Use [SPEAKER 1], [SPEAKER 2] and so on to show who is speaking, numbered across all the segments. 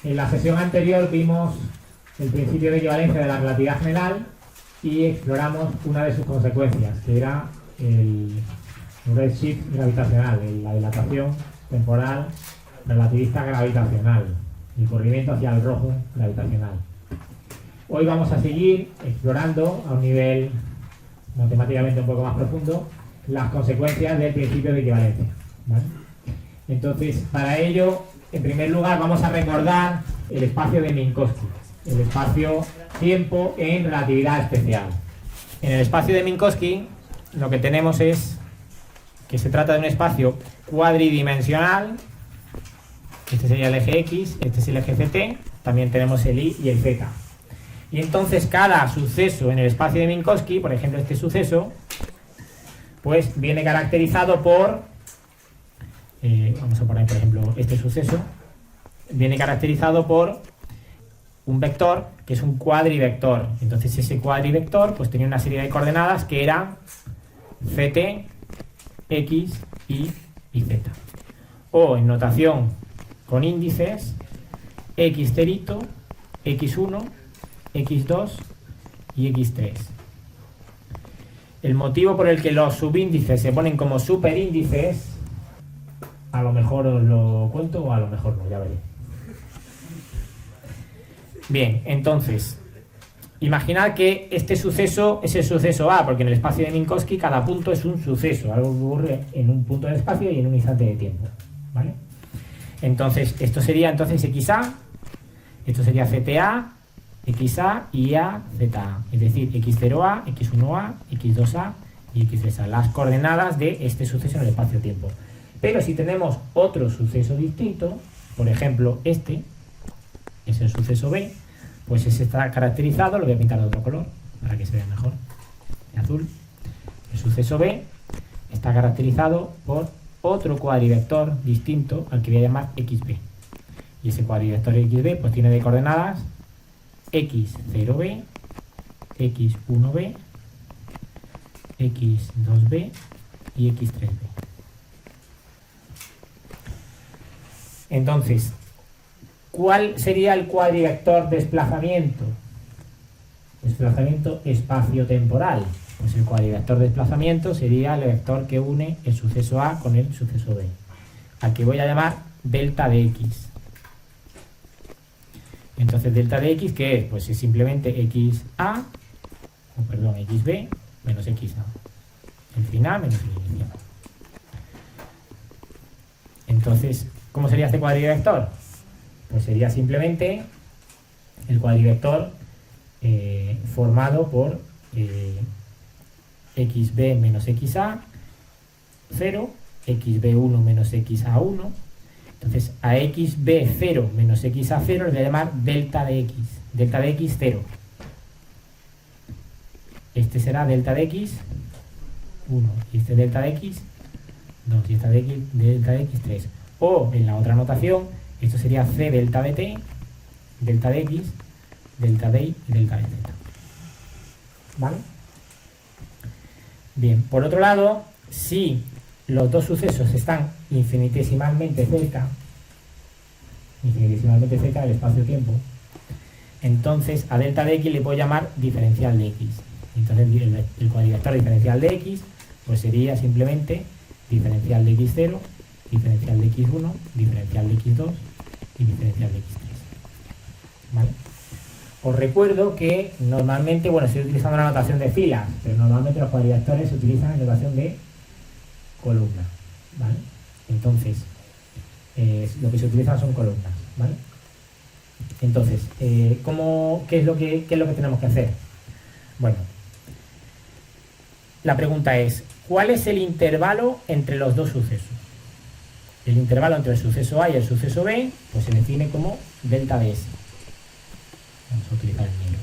[SPEAKER 1] En la sesión anterior vimos el principio de equivalencia de la relatividad general y exploramos una de sus consecuencias, que era el redshift gravitacional, la dilatación temporal relativista gravitacional, el corrimiento hacia el rojo gravitacional. Hoy vamos a seguir explorando a un nivel matemáticamente un poco más profundo las consecuencias del principio de equivalencia, ¿vale? Entonces, para ello, en primer lugar, vamos a recordar el espacio de Minkowski, el espacio-tiempo en relatividad especial. En el espacio de Minkowski, lo que tenemos es que se trata de un espacio cuadridimensional. Este sería el eje X, este es el eje ZT, también tenemos el Y y el Z. Y entonces cada suceso en el espacio de Minkowski, por ejemplo este suceso, pues viene caracterizado por, vamos a poner por ejemplo este suceso, viene caracterizado por un vector que es un cuadrivector. Entonces ese cuadrivector pues tenía una serie de coordenadas que eran CT, X, Y y Z. O en notación con índices, X0, X1, X2 y X3. El motivo por el que los subíndices se ponen como superíndices, a lo mejor os lo cuento o a lo mejor no, ya veré. Bien, entonces, imaginad que este suceso es el suceso A, porque en el espacio de Minkowski cada punto es un suceso, algo que ocurre en un punto de espacio y en un instante de tiempo, ¿vale? Entonces, esto sería entonces XA, esto sería ZA, XA y A, ZA, es decir, X0A, X1A, X2A y X3A, las coordenadas de este suceso en el espacio-tiempo. Pero si tenemos otro suceso distinto, por ejemplo, este es el suceso B, pues ese está caracterizado, lo voy a pintar de otro color para que se vea mejor, de azul. El suceso B está caracterizado por otro cuadrivector distinto al que voy a llamar XB. Y ese cuadrivector XB pues tiene de coordenadas X0B, X1B, X2B y X3B. Entonces, ¿cuál sería el cuadrivector desplazamiento? Desplazamiento espacio-temporal. Pues el cuadrivector desplazamiento sería el vector que une el suceso A con el suceso B, al que voy a llamar delta de X. Entonces, delta de X, ¿qué es? Pues es simplemente XB menos XA. El fin A menos el inicio. Entonces, ¿cómo sería este cuadrivector? Pues sería simplemente el cuadrivector formado por XB menos XA, 0, XB1 menos XA1. Entonces, a XB0 menos XA0 le voy a llamar delta de X. Delta de X 0. Este será delta de X 1. Y este delta de X 2. Y esta delta de X 3. O, en la otra notación, esto sería C delta de T, delta de X, delta de Y y delta de Z. ¿Vale? Bien, por otro lado, si los dos sucesos están infinitesimalmente cerca del espacio-tiempo, entonces a delta de X le puedo llamar diferencial de X. Entonces el cuadrivector diferencial de X pues sería simplemente diferencial de X0, diferencial de X1, diferencial de X2 y diferencial de X3. ¿Vale? Os recuerdo que normalmente, bueno, estoy utilizando la notación de filas, pero normalmente los cuadrivectores se utilizan en notación de columna, ¿vale? Entonces, lo que se utiliza son columnas, ¿vale? Entonces, ¿qué es lo que tenemos que hacer? Bueno, la pregunta es, ¿cuál es el intervalo entre los dos sucesos? El intervalo entre el suceso A y el suceso B, pues se define como delta de S. Vamos a utilizar el negro.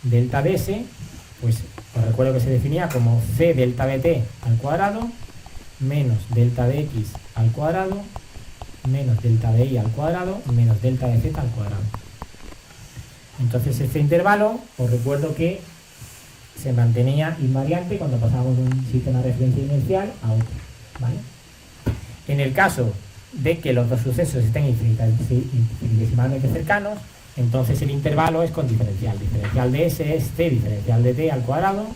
[SPEAKER 1] Delta de S, pues os recuerdo que se definía como C delta de T al cuadrado menos delta de X al cuadrado menos delta de Y al cuadrado menos delta de Z al cuadrado. Entonces este intervalo, os recuerdo que se mantenía invariante cuando pasábamos de un sistema de referencia inercial a otro, ¿vale? En el caso de que los dos sucesos estén infinitesimalmente cercanos, entonces el intervalo es con diferencial. Diferencial de S es C diferencial de T al cuadrado,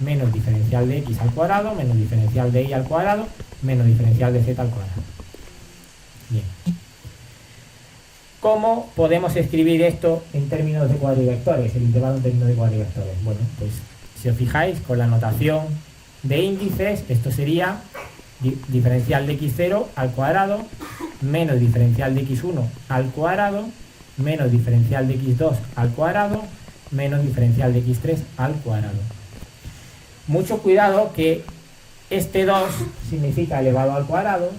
[SPEAKER 1] menos diferencial de X al cuadrado, menos diferencial de Y al cuadrado, menos diferencial de Z al cuadrado. Bien. ¿Cómo podemos escribir esto en términos de cuadrivectores, el intervalo en términos de cuadrivectores? Bueno, pues si os fijáis, con la notación de índices, esto sería diferencial de x0 al cuadrado, menos diferencial de x1 al cuadrado, menos diferencial de x2 al cuadrado, menos diferencial de x3 al cuadrado. Mucho cuidado que este 2 significa elevado al cuadrado,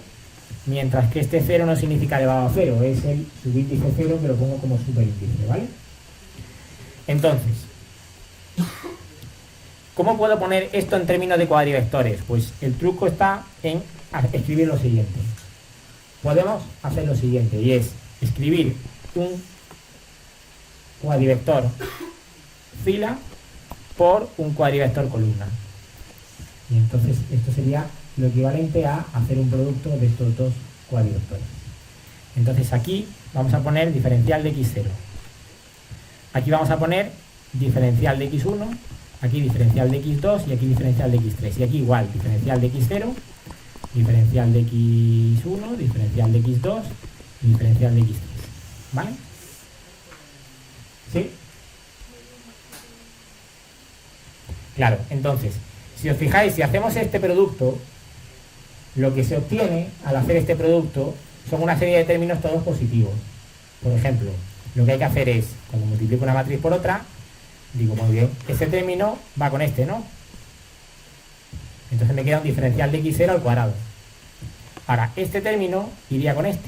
[SPEAKER 1] mientras que este 0 no significa elevado a 0, es el subíndice 0 que lo pongo como superíndice, ¿vale? Entonces, ¿cómo puedo poner esto en términos de cuadrivectores? Pues el truco está en escribir lo siguiente. Podemos hacer lo siguiente, y es escribir un cuadrivector fila por un cuadrivector columna. Y entonces esto sería lo equivalente a hacer un producto de estos dos cuadrivectores. Entonces aquí vamos a poner diferencial de x0. Aquí vamos a poner diferencial de x1, aquí diferencial de x2 y aquí diferencial de x3. Y aquí igual, diferencial de x0, diferencial de x1, diferencial de x2 y diferencial de x3. ¿Vale? ¿Sí? Claro, entonces, si os fijáis, si hacemos este producto, lo que se obtiene al hacer este producto son una serie de términos todos positivos. Por ejemplo, lo que hay que hacer es, cuando multiplico una matriz por otra, digo, muy bien, este término va con este, ¿no? Entonces me queda un diferencial de x0 al cuadrado. Ahora, este término iría con este.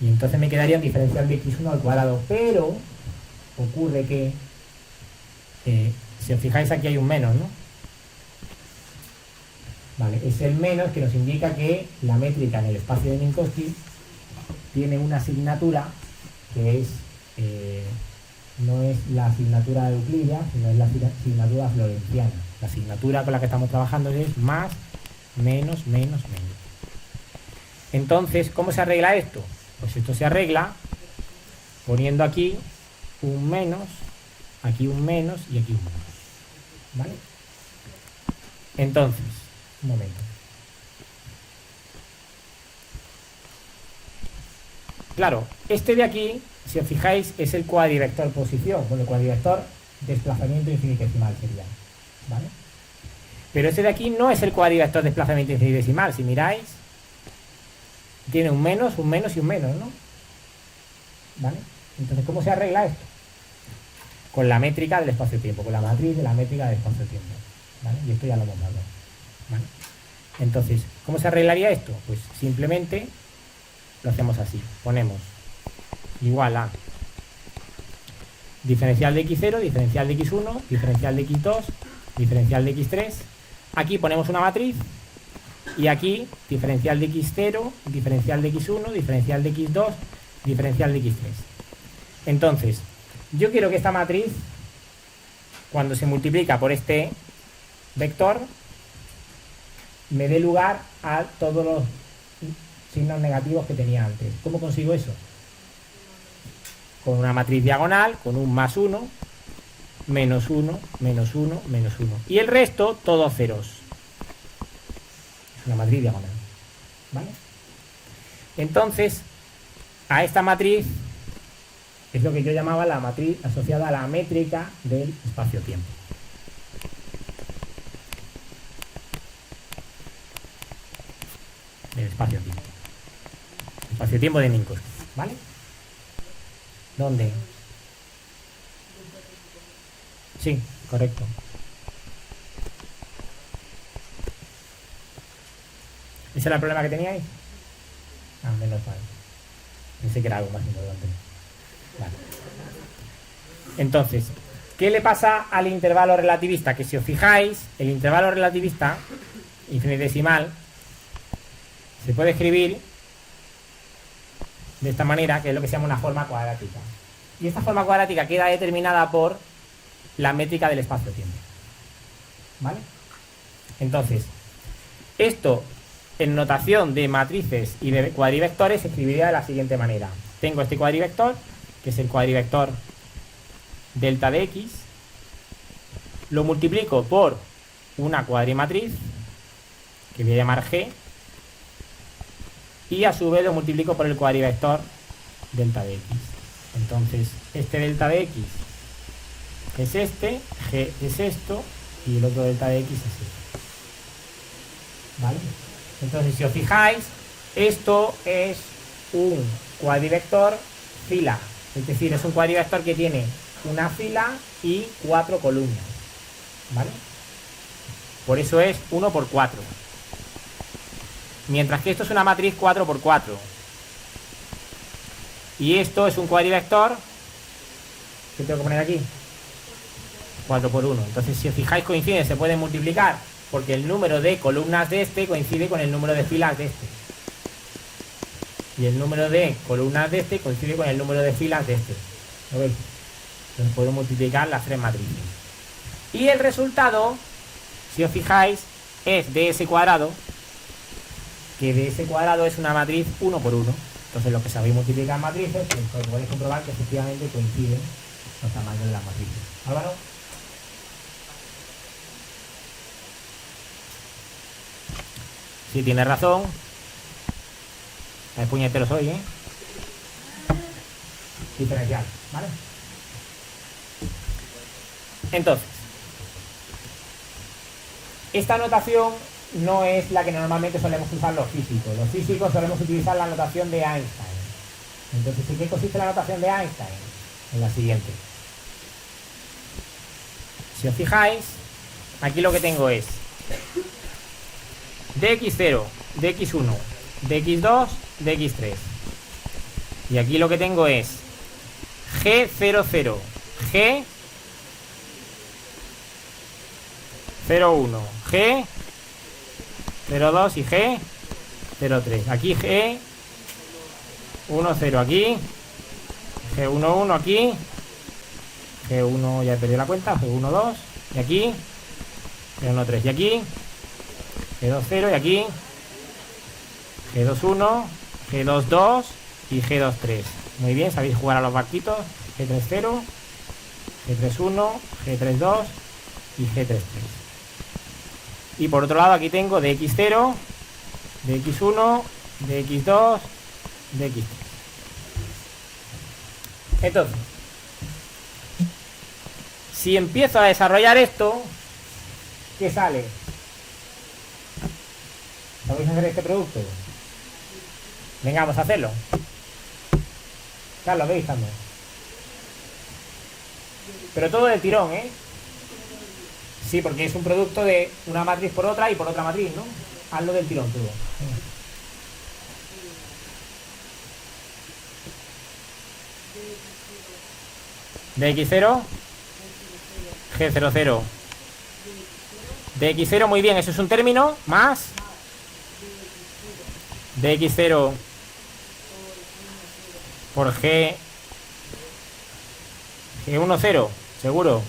[SPEAKER 1] Y entonces me quedaría un diferencial de x1 al cuadrado. Pero ocurre que, si os fijáis, aquí hay un menos, ¿no? Vale, es el menos que nos indica que la métrica en el espacio de Minkowski tiene una asignatura que es, no es la asignatura euclídea, sino es la asignatura florenciana. La asignatura con la que estamos trabajando es más, menos, menos, menos. Entonces, ¿cómo se arregla esto? Pues esto se arregla poniendo aquí un menos, aquí un menos y aquí un menos. ¿Vale? Entonces, un momento. Claro, este de aquí, si os fijáis, es el cuadrivector posición, bueno, el cuadrivector desplazamiento infinitesimal sería, ¿vale? Pero este de aquí no es el cuadrivector desplazamiento infinitesimal, si miráis, tiene un menos y un menos, ¿no? ¿Vale? Entonces, ¿cómo se arregla esto? Con la métrica del espacio-tiempo, con la matriz de la métrica del espacio-tiempo, ¿vale? Y esto ya lo hemos dado, ¿vale? Entonces, ¿cómo se arreglaría esto? Pues simplemente lo hacemos así, ponemos igual a diferencial de x0, diferencial de x1, diferencial de x2, diferencial de x3, aquí ponemos una matriz y aquí diferencial de x0, diferencial de x1, diferencial de x2, diferencial de x3. Entonces, yo quiero que esta matriz, cuando se multiplica por este vector, me dé lugar a todos los signos negativos que tenía antes. ¿Cómo consigo eso? Con una matriz diagonal, con un más 1, menos 1, menos 1, menos 1. Y el resto, todos ceros. Es una matriz diagonal. ¿Vale? Entonces, a esta matriz es lo que yo llamaba la matriz asociada a la métrica del espacio-tiempo. Del espacio-tiempo. Espacio-tiempo de Minkowski. ¿Vale? ¿Dónde? Sí, correcto. ¿Ese era el problema que teníais? Ah, menos mal. Pensé que era algo más importante. Vale. Entonces, ¿qué le pasa al intervalo relativista? Que si os fijáis, el intervalo relativista infinitesimal se puede escribir de esta manera, que es lo que se llama una forma cuadrática. Y esta forma cuadrática queda determinada por
[SPEAKER 2] la métrica del espacio-tiempo. ¿Vale? Entonces, esto en notación de matrices y de cuadrivectores se escribiría de la siguiente manera. Tengo este cuadrivector, que es el cuadrivector delta de x, lo multiplico por una cuadrimatriz, que voy a llamar G, y a su vez lo multiplico por el cuadrivector delta de x. Entonces, este delta de x es este, G es esto, y el otro delta de x es este. ¿Vale? Entonces, si os fijáis, esto es un cuadrivector fila, es decir, es un cuadrivector que tiene una fila y 4 columnas. ¿Vale? Por eso es 1 por 4. Mientras que esto es una matriz 4 por 4. Y esto es un cuadrivector, ¿qué tengo que poner aquí? 4 por 1. Entonces, si os fijáis, coinciden, se pueden multiplicar, porque el número de columnas de este coincide con el número de filas de este. Y el número de columnas de este coincide con el número de filas de este. ¿Lo veis? Entonces puedo multiplicar las tres matrices. Y el resultado, si os fijáis, es ds cuadrado, que ds cuadrado es una matriz 1 por 1. Entonces, lo que sabéis multiplicar matrices, pues podéis comprobar que efectivamente coinciden los tamaños de las matrices. ¿Álvaro? Sí, tiene razón. El puñetero soy, ¿eh? Diferencial, ¿vale? Entonces, esta notación no es la que normalmente solemos usar los físicos. Los físicos solemos utilizar la notación de Einstein. Entonces, ¿en qué consiste la notación de Einstein? En la siguiente. Si os fijáis, aquí lo que tengo es dx0, dx1, dx2, dx3. Y aquí lo que tengo es g00, g01, g02 y g03. Aquí g10 aquí, g11 aquí, g1 ya he perdido la cuenta, g12 y aquí, g13 y aquí, g20 y aquí, g21, g22 y g23. Muy bien, sabéis jugar a los barquitos. g30, g31, g32 y g33. Y por otro lado aquí tengo dx0, dx1, dx2, dx3. Entonces, si empiezo a desarrollar esto, ¿qué sale? ¿Sabéis hacer este producto? Venga, vamos a hacerlo. Carlos, ¿veis, Carlos? Pero todo del tirón, ¿eh? Sí, porque es un producto de una matriz por otra y por otra matriz, ¿no? Hazlo del tirón todo. dx0, g00, dx0, muy bien, eso es un término, más dx0 por g10, seguro.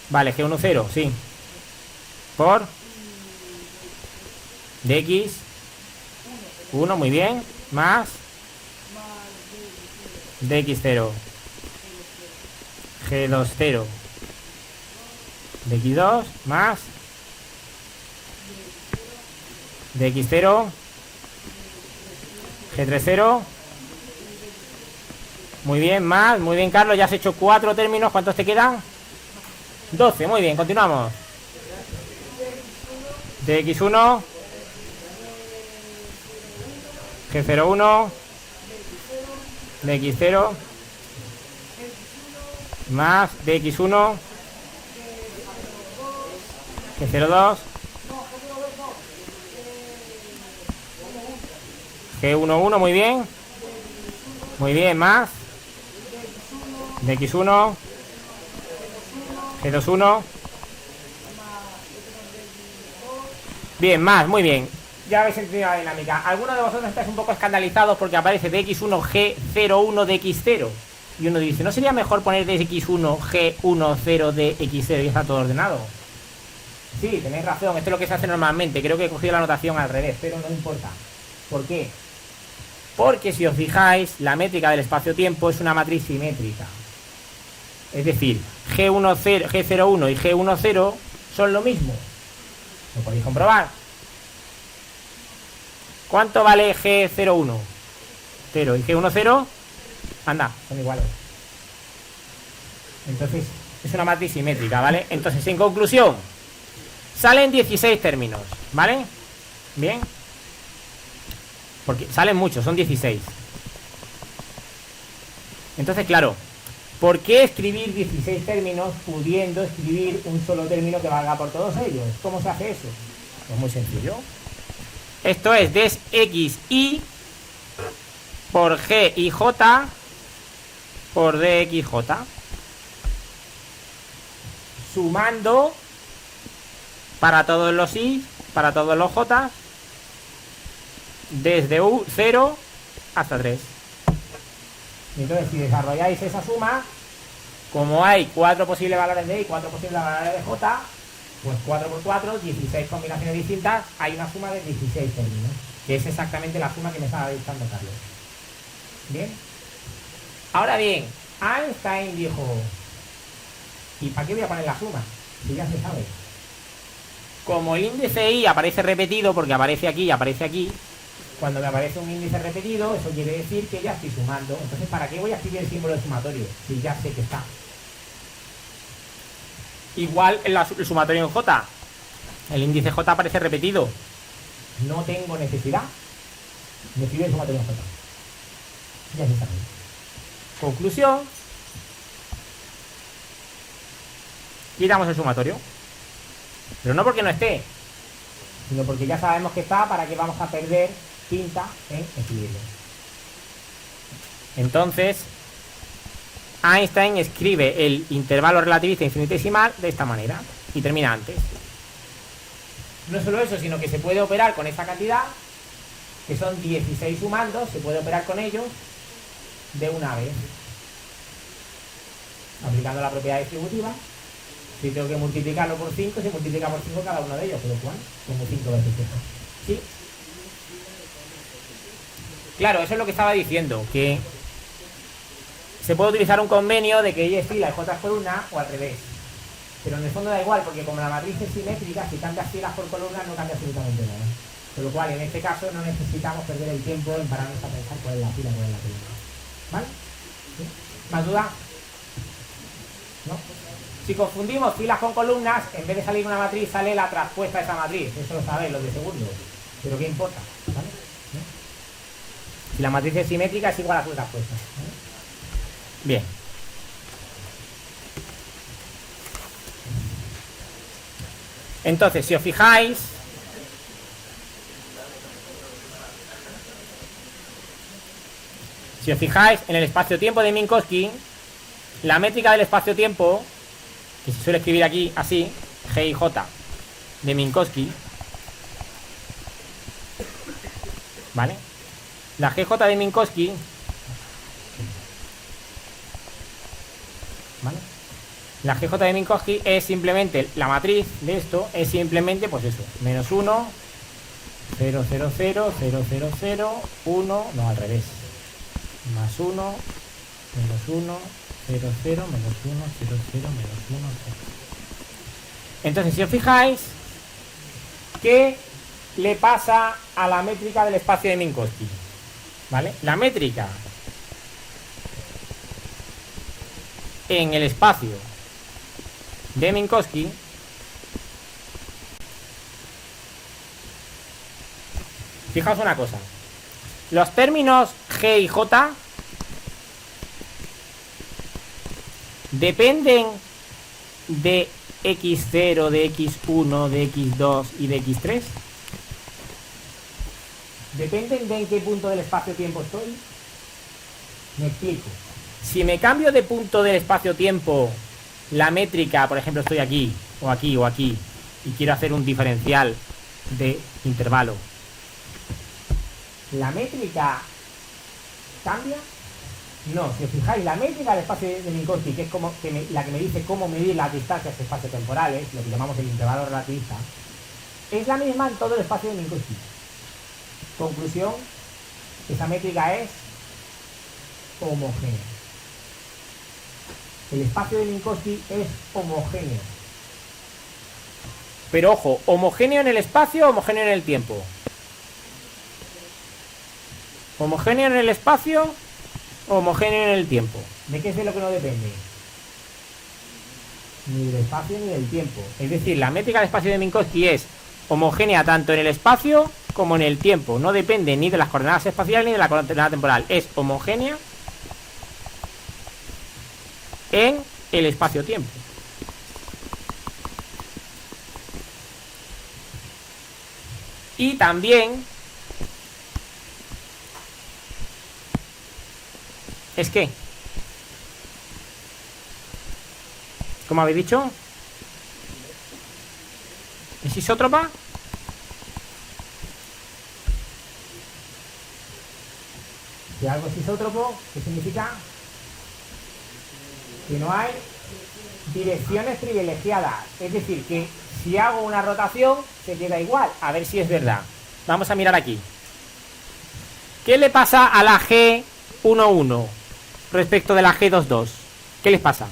[SPEAKER 2] Vale, g10, sí. Por dx1, muy bien, más dx0, g20, dx2, más dx0, g30, muy bien, más, muy bien, Carlos, ya has hecho 4 términos, ¿cuántos te quedan? 12, muy bien, continuamos. dx1, g01, dx0, más dx1, g02, g11, muy bien. Muy bien, más dx1, g21. Bien, más, muy bien. ya habéis entendido la dinámica. Algunos de vosotros estáis un poco escandalizados porque aparece dx1 g01 dx0. Y uno dice, ¿no sería mejor poner dx1 g10 dx0 y está todo ordenado? Sí, tenéis razón, esto es lo que se hace normalmente. Creo que he cogido la notación al revés, pero no importa. ¿Por qué? Porque si os fijáis, la métrica del espacio-tiempo es una matriz simétrica. Es decir, G10, G01 y G10 son lo mismo. Lo podéis comprobar. ¿Cuánto vale G01? 0. ¿Y G10? Anda, son iguales. Entonces, es una matriz simétrica, ¿vale? Entonces, en conclusión, salen 16 términos, ¿vale? Bien. Porque salen muchos, son 16. Entonces, claro, ¿por qué escribir 16 términos pudiendo escribir un solo término que valga por todos ellos? ¿Cómo se hace eso? Pues muy sencillo. Esto es des x y por g y j por dxj. Sumando para todos los y, para todos los j, desde 0 hasta 3. Y entonces, si desarrolláis esa suma, como hay 4 posibles valores de y 4 posibles valores de j, pues 4 por 4, 16 combinaciones distintas, hay una suma de 16 términos, que es exactamente la suma que me estaba dictando Carlos. Bien. Ahora bien, Einstein dijo, ¿y para qué voy a poner la suma? Si ya se sabe. Como el índice y aparece repetido, porque aparece aquí y aparece aquí, cuando me aparece un índice repetido, eso quiere decir que ya estoy sumando. Entonces, ¿para qué voy a escribir el símbolo de sumatorio? Si ya sé que está. Igual el sumatorio en J. El índice J aparece repetido. No tengo necesidad de escribir el sumatorio en J. Ya se sabe. Conclusión. Quitamos el sumatorio. Pero no porque no esté, sino porque ya sabemos que está, para que vamos a perder tinta en escribirlo. Entonces, Einstein escribe el intervalo relativista infinitesimal de esta manera y termina antes. No solo eso, sino que se puede operar con esta cantidad, que son 16 sumandos, se puede operar con ellos de una vez, aplicando la propiedad distributiva. Si tengo que multiplicarlo por 5, se multiplica por 5 cada uno de ellos, por lo cual, como 5 veces 5. ¿Sí? Claro, eso es lo que estaba diciendo, que se puede utilizar un convenio de que Y es fila y J es columna, o al revés. Pero en el fondo da igual, porque como la matriz es simétrica, si cambias filas por columnas no cambia absolutamente nada. Con lo cual, en este caso, no necesitamos perder el tiempo en pararnos a pensar cuál es la fila y cuál es la columna. ¿Vale? ¿Sí? ¿Más duda? ¿No? Si confundimos filas con columnas, en vez de salir una matriz, sale la traspuesta de esa matriz. Eso lo sabéis, los de segundo. Pero ¿qué importa? ¿Vale? ¿Sí? Si la matriz es simétrica, es igual a su traspuesta. ¿Vale? Bien. Entonces, si os fijáis, en el espacio-tiempo de Minkowski, la métrica del espacio-tiempo, que se suele escribir aquí así, G y J de Minkowski, ¿vale? La GJ de Minkowski, ¿vale? La GJ de Minkowski es simplemente, la matriz de esto es simplemente, pues eso, menos 1, 0, 0, 0, 0, 0, 0, 1, no, al revés, más 1, menos 1, 0, 0, menos 1, 0, 0, menos 1, 0. Entonces, si os fijáis, ¿qué le pasa a la métrica del espacio de Minkowski? ¿Vale? La métrica en el espacio de Minkowski fijaos una cosa, los términos G y J dependen de x0, de x1, de x2 y de x3. ¿Dependen de en qué punto del espacio-tiempo estoy? Me explico. Si me cambio de punto del espacio-tiempo, la métrica, por ejemplo, estoy aquí, o aquí, o aquí, y quiero hacer un diferencial de intervalo, ¿La métrica cambia? No, si os fijáis, la métrica del espacio de Minkowski, que es como la que me dice cómo medir las distancias espaciotemporales, lo que llamamos el intervalo relativista, es la misma en todo el espacio de Minkowski. Conclusión, esa métrica es homogénea. El espacio de Minkowski es homogéneo. Pero ojo, ¿homogéneo en el espacio o homogéneo en el tiempo? ¿Homogéneo en el espacio o homogéneo en el tiempo? ¿De qué es de lo que no depende? Ni del espacio ni del tiempo. Es decir, la métrica del espacio de Minkowski es homogénea tanto en el espacio como en el tiempo. No depende ni de las coordenadas espaciales ni de la coordenada temporal. Es homogénea en el espacio-tiempo. Y también es que, ¿cómo habéis dicho? ¿Es isótropa? Si algo es isótropo, ¿qué significa? Que no hay direcciones privilegiadas. Es decir, que si hago una rotación, se queda igual. A ver si es verdad. Vamos a mirar aquí. ¿Qué le pasa a la G11 respecto de la G22? ¿Qué les pasa?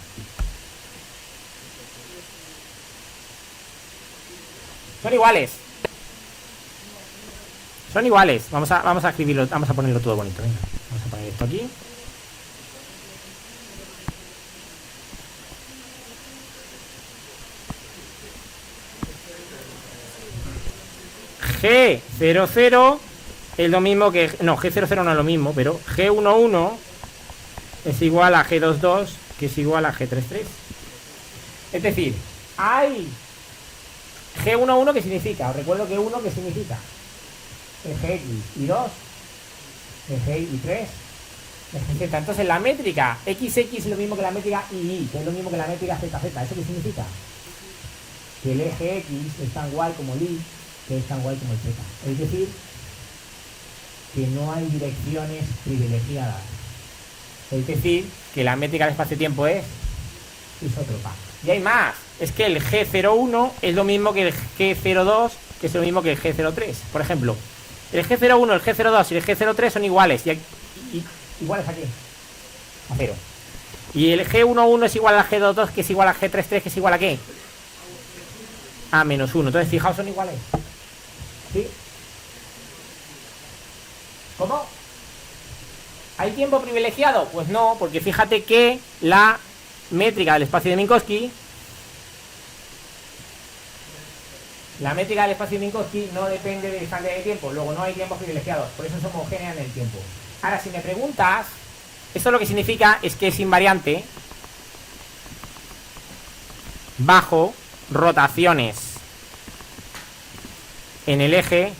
[SPEAKER 2] Son iguales. Son iguales. Vamos a escribirlo, vamos a ponerlo todo bonito. Venga, vamos a poner esto aquí. G00 es lo mismo que... No, G00 no es lo mismo, pero G11 es igual a G22, que es igual a G33. Es decir, hay G11 que significa, os recuerdo que 1 que significa Gx y 2, G y 3, etc. Entonces la métrica XX es lo mismo que la métrica Y, que es lo mismo que la métrica ZZ. ¿Eso qué significa? Que el eje X es tan guay como el Y, que es tan guay como el Z. Es decir, que no hay direcciones privilegiadas. Es decir, que la métrica del espacio-tiempo es isótropa. Y hay más. Es que el G01 es lo mismo que el G02, que es lo mismo que el G03. Por ejemplo, el G01, el G02 y el G03 son iguales. ¿Iguales a qué? A 0. Y el G11 es igual al G22, que es igual a G33, que es igual a ¿qué? A -1. Entonces, fijaos, son iguales. ¿Sí? ¿Cómo? ¿Hay tiempo privilegiado? Pues no, porque fíjate que la métrica del espacio de Minkowski, no depende de distancia de tiempo. Luego no hay tiempos privilegiados, por eso es homogénea en el tiempo. Ahora, si me preguntas, esto lo que significa es que es invariante bajo rotaciones en el eje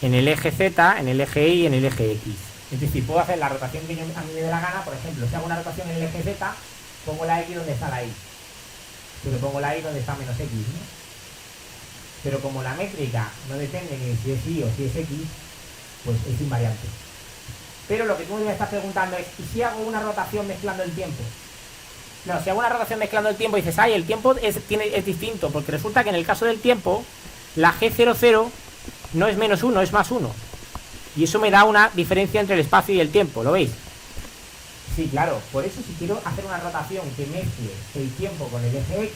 [SPEAKER 2] Z, en el eje Y y en el eje X. Es decir, puedo hacer la rotación que a mí me dé la gana. Por ejemplo, si hago una rotación en el eje Z, pongo la X donde está la Y, pero pongo la Y donde está menos X, ¿no? Pero como la métrica no depende de si es Y o si es X, pues es invariante. Pero lo que tú me estás preguntando es, ¿y si hago una rotación mezclando el tiempo? No, si hago una rotación mezclando el tiempo, dices, ay, el tiempo es distinto, porque resulta que en el caso del tiempo, la G00 no es -1, es +1. Y eso me da una diferencia entre el espacio y el tiempo, ¿lo veis? Sí, claro, por eso si quiero hacer una rotación que mezcle el tiempo con el eje X,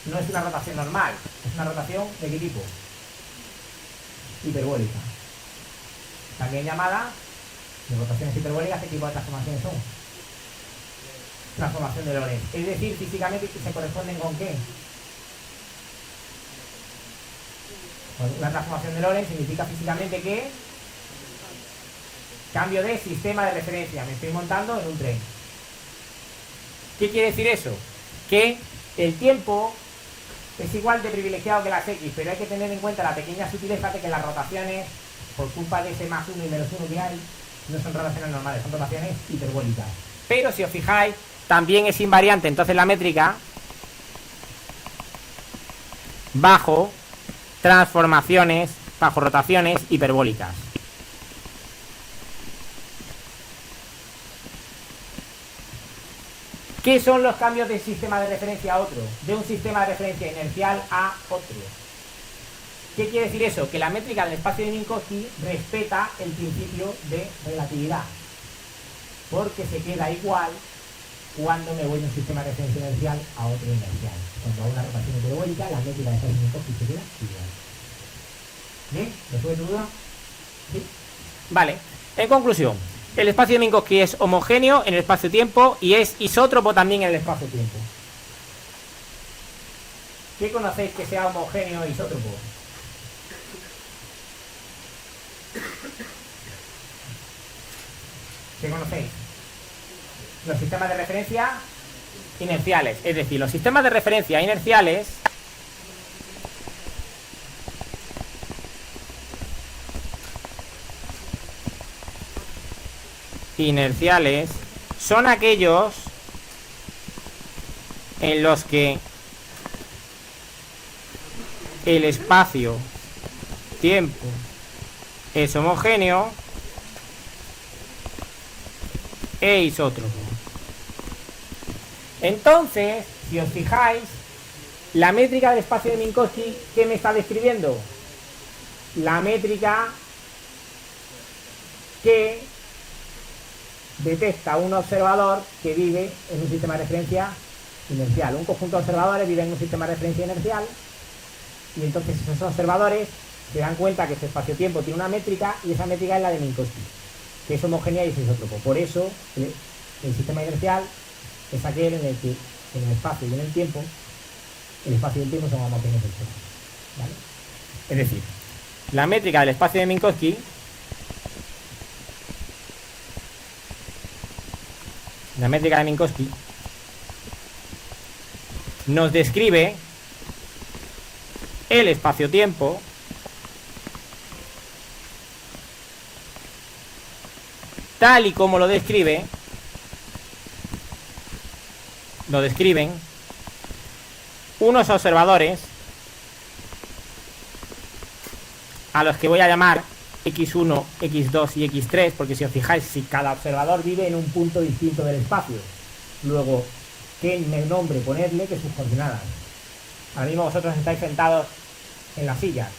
[SPEAKER 2] no es una rotación normal, es una rotación ¿de qué tipo? Hiperbólica. También llamada de rotaciones hiperbólicas. ¿Qué tipo de transformaciones son? Transformación de Lorentz. Es decir, físicamente se corresponden con ¿qué? Pues una transformación de Lorentz significa físicamente que cambio de sistema de referencia. Me estoy montando en un tren. ¿Qué quiere decir eso? Que el tiempo es igual de privilegiado que las X, pero hay que tener en cuenta la pequeña sutileza de que las rotaciones, por culpa de ese +1 y -1 que hay, no son rotaciones normales, son rotaciones hiperbólicas. Pero si os fijáis, también es invariante entonces la métrica bajo transformaciones bajo rotaciones hiperbólicas. ¿Qué son los cambios de sistema de referencia a otro? De un sistema de referencia inercial a otro. ¿Qué quiere decir eso? Que la métrica del espacio de Minkowski respeta el principio de relatividad, porque se queda igual cuando me voy de un sistema de referencia inercial a otro inercial. Cuando hago una rotación hiperbólica, la métrica del espacio de Minkowski se queda igual. ¿Bien? ¿Resuelve tu duda? ¿Sí? Vale. En conclusión, el espacio de Minkowski es homogéneo en el espacio-tiempo y es isótropo también en el espacio-tiempo. ¿Qué conocéis que sea homogéneo e isótropo? ¿Qué conocéis? Los sistemas de referencia inerciales. Es decir, los sistemas de referencia inerciales son aquellos en los que el espacio-tiempo es homogéneo e isótropo. Entonces, si os fijáis, la métrica del espacio de Minkowski, ¿qué me está describiendo? La métrica que detecta un observador que vive en un sistema de referencia inercial. Un conjunto de observadores vive en un sistema de referencia inercial y entonces esos observadores se dan cuenta que su espacio-tiempo tiene una métrica y esa métrica es la de Minkowski, que es homogénea y es isótropo. Por eso el sistema inercial es aquel en el que en el espacio y en el tiempo, el espacio y el tiempo son homogéneos e isótropos, ¿vale? Es decir, la métrica del espacio de Minkowski nos describe el espacio-tiempo tal y como lo describen unos observadores a los que voy a llamar X1, X2 y X3, porque si os fijáis, si cada observador vive en un punto distinto del espacio, luego, ¿qué nombre ponerle que sus coordenadas? Ahora mismo vosotros estáis sentados en las sillas,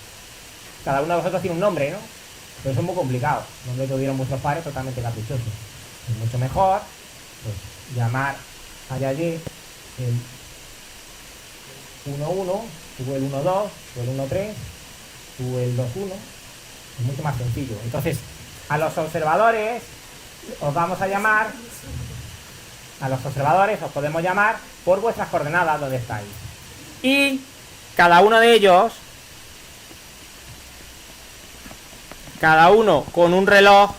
[SPEAKER 2] cada uno de vosotros tiene un nombre, ¿no? Pero eso es muy complicado, un nombre que tuvieron muchos padres totalmente caprichoso. Es mucho mejor pues, llamar a Yaye el 1-1, tú el 1-2, tú el 1-3, tú el 2-1. Es mucho más sencillo. Entonces, a los observadores os vamos a llamar, os podemos llamar por vuestras coordenadas donde estáis. Y cada uno de ellos, cada uno con un reloj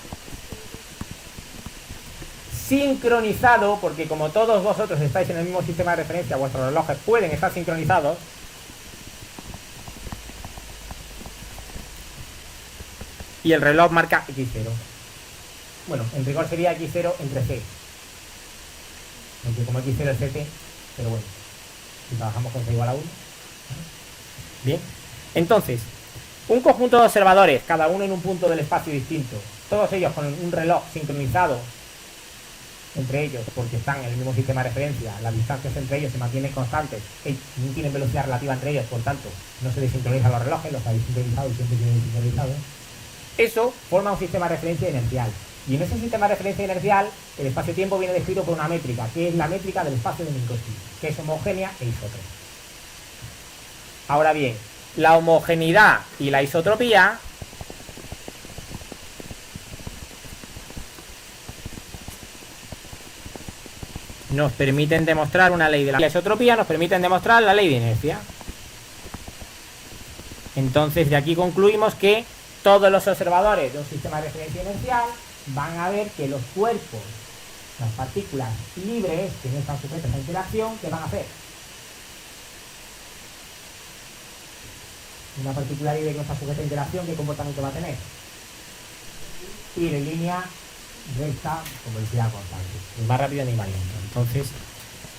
[SPEAKER 2] sincronizado, porque como todos vosotros estáis en el mismo sistema de referencia, vuestros relojes pueden estar sincronizados. Y el reloj marca X0. Bueno, en rigor sería X0 entre C. Aunque como X0 es CT, pero bueno, si trabajamos con C igual a 1. Bien, entonces, un conjunto de observadores, cada uno en un punto del espacio distinto, todos ellos con un reloj sincronizado entre ellos, porque están en el mismo sistema de referencia, las distancias entre ellos se mantienen constantes, no tienen velocidad relativa entre ellos, por tanto, no se desincronizan los relojes, los habéis sincronizado y siempre tienen sincronizado. Eso forma un sistema de referencia inercial. Y en ese sistema de referencia inercial, el espacio-tiempo viene descrito por una métrica, que es la métrica del espacio de Minkowski, que es homogénea e isótropa. Ahora bien, la homogeneidad y la isotropía nos permiten demostrar una ley de la isotropía, nos permiten demostrar la ley de inercia. Entonces, de aquí concluimos que todos los observadores de un sistema de referencia inercial van a ver que los cuerpos, las partículas libres que no están sujetas a interacción, ¿qué van a hacer? Una partícula libre que no está sujeta a interacción, ¿qué comportamiento va a tener? Ir en línea recta con velocidad constante, ni más rápido ni más lento. Entonces,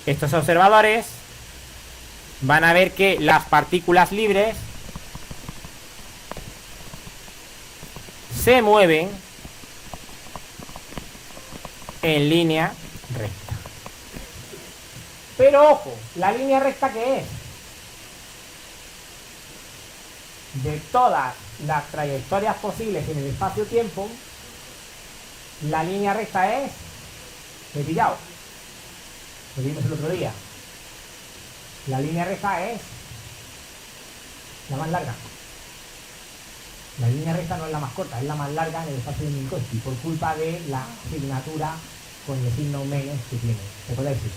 [SPEAKER 2] estos observadores van a ver que las partículas libres se mueven en línea recta. Pero ojo, ¿la línea recta qué es? De todas las trayectorias posibles en el espacio-tiempo, la línea recta es, ¿me he pillado? Lo vimos el otro día. La línea recta es la más larga. La línea recta no es la más corta, es la más larga en el espacio de Minkowski, por culpa de la asignatura con el signo menos que tiene. ¿Recordáis eso?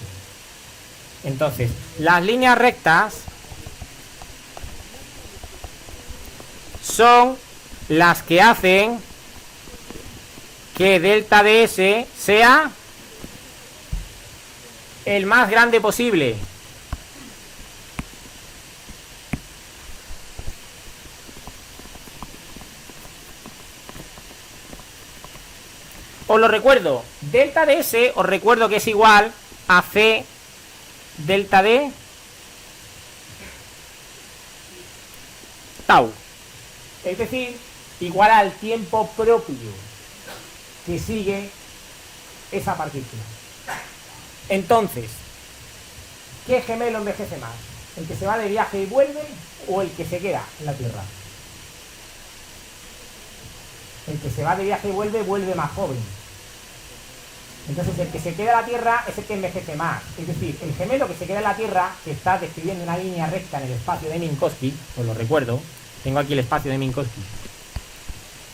[SPEAKER 2] Entonces, las líneas rectas son las que hacen que delta de S sea el más grande posible. Os lo recuerdo, delta de S os recuerdo que es igual a C delta de tau. Es decir, igual al tiempo propio que sigue esa partícula. Entonces, ¿qué gemelo envejece más? ¿El que se va de viaje y vuelve o el que se queda en la Tierra? El que se va de viaje y vuelve más joven. Entonces el que se queda en la Tierra es el que envejece más. Es decir, el gemelo que se queda en la Tierra, que está describiendo una línea recta en el espacio de Minkowski, os lo recuerdo, tengo aquí el espacio de Minkowski.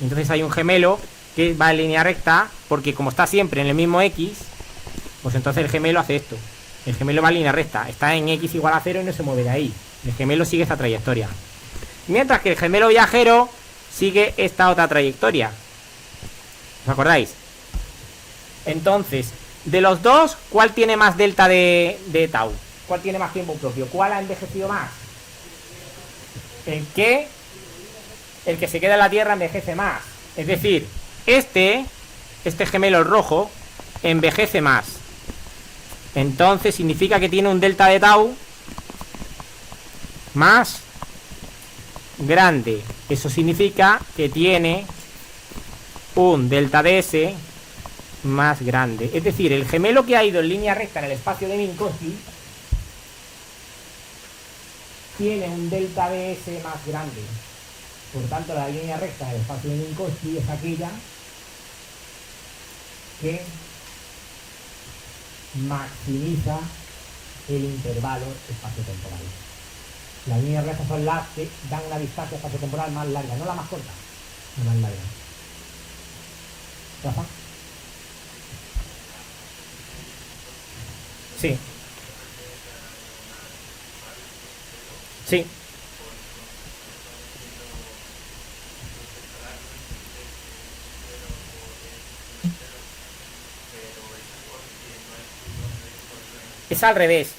[SPEAKER 2] Entonces hay un gemelo que va en línea recta, porque como está siempre en el mismo X, pues entonces el gemelo hace esto. El gemelo va en línea recta, está en X igual a 0 y no se mueve de ahí. El gemelo sigue esta trayectoria. Mientras que el gemelo viajero sigue esta otra trayectoria. ¿Os acordáis? Entonces, de los dos, ¿cuál tiene más delta de tau? ¿Cuál tiene más tiempo propio? ¿Cuál ha envejecido más? El que se queda en la Tierra envejece más. Es decir, este gemelo rojo envejece más. Entonces significa que tiene un delta de tau más grande. Eso significa que tiene un delta de S más grande. Es decir, el gemelo que ha ido en línea recta en el espacio de Minkowski tiene un delta de S más grande. Por tanto, la línea recta del espacio de Minkowski es aquella que maximiza el intervalo espacio-temporal. Las líneas rectas son las que dan una distancia espacio-temporal más larga, no la más corta, la más larga. ¿Rafa? Sí. Sí. Es al revés.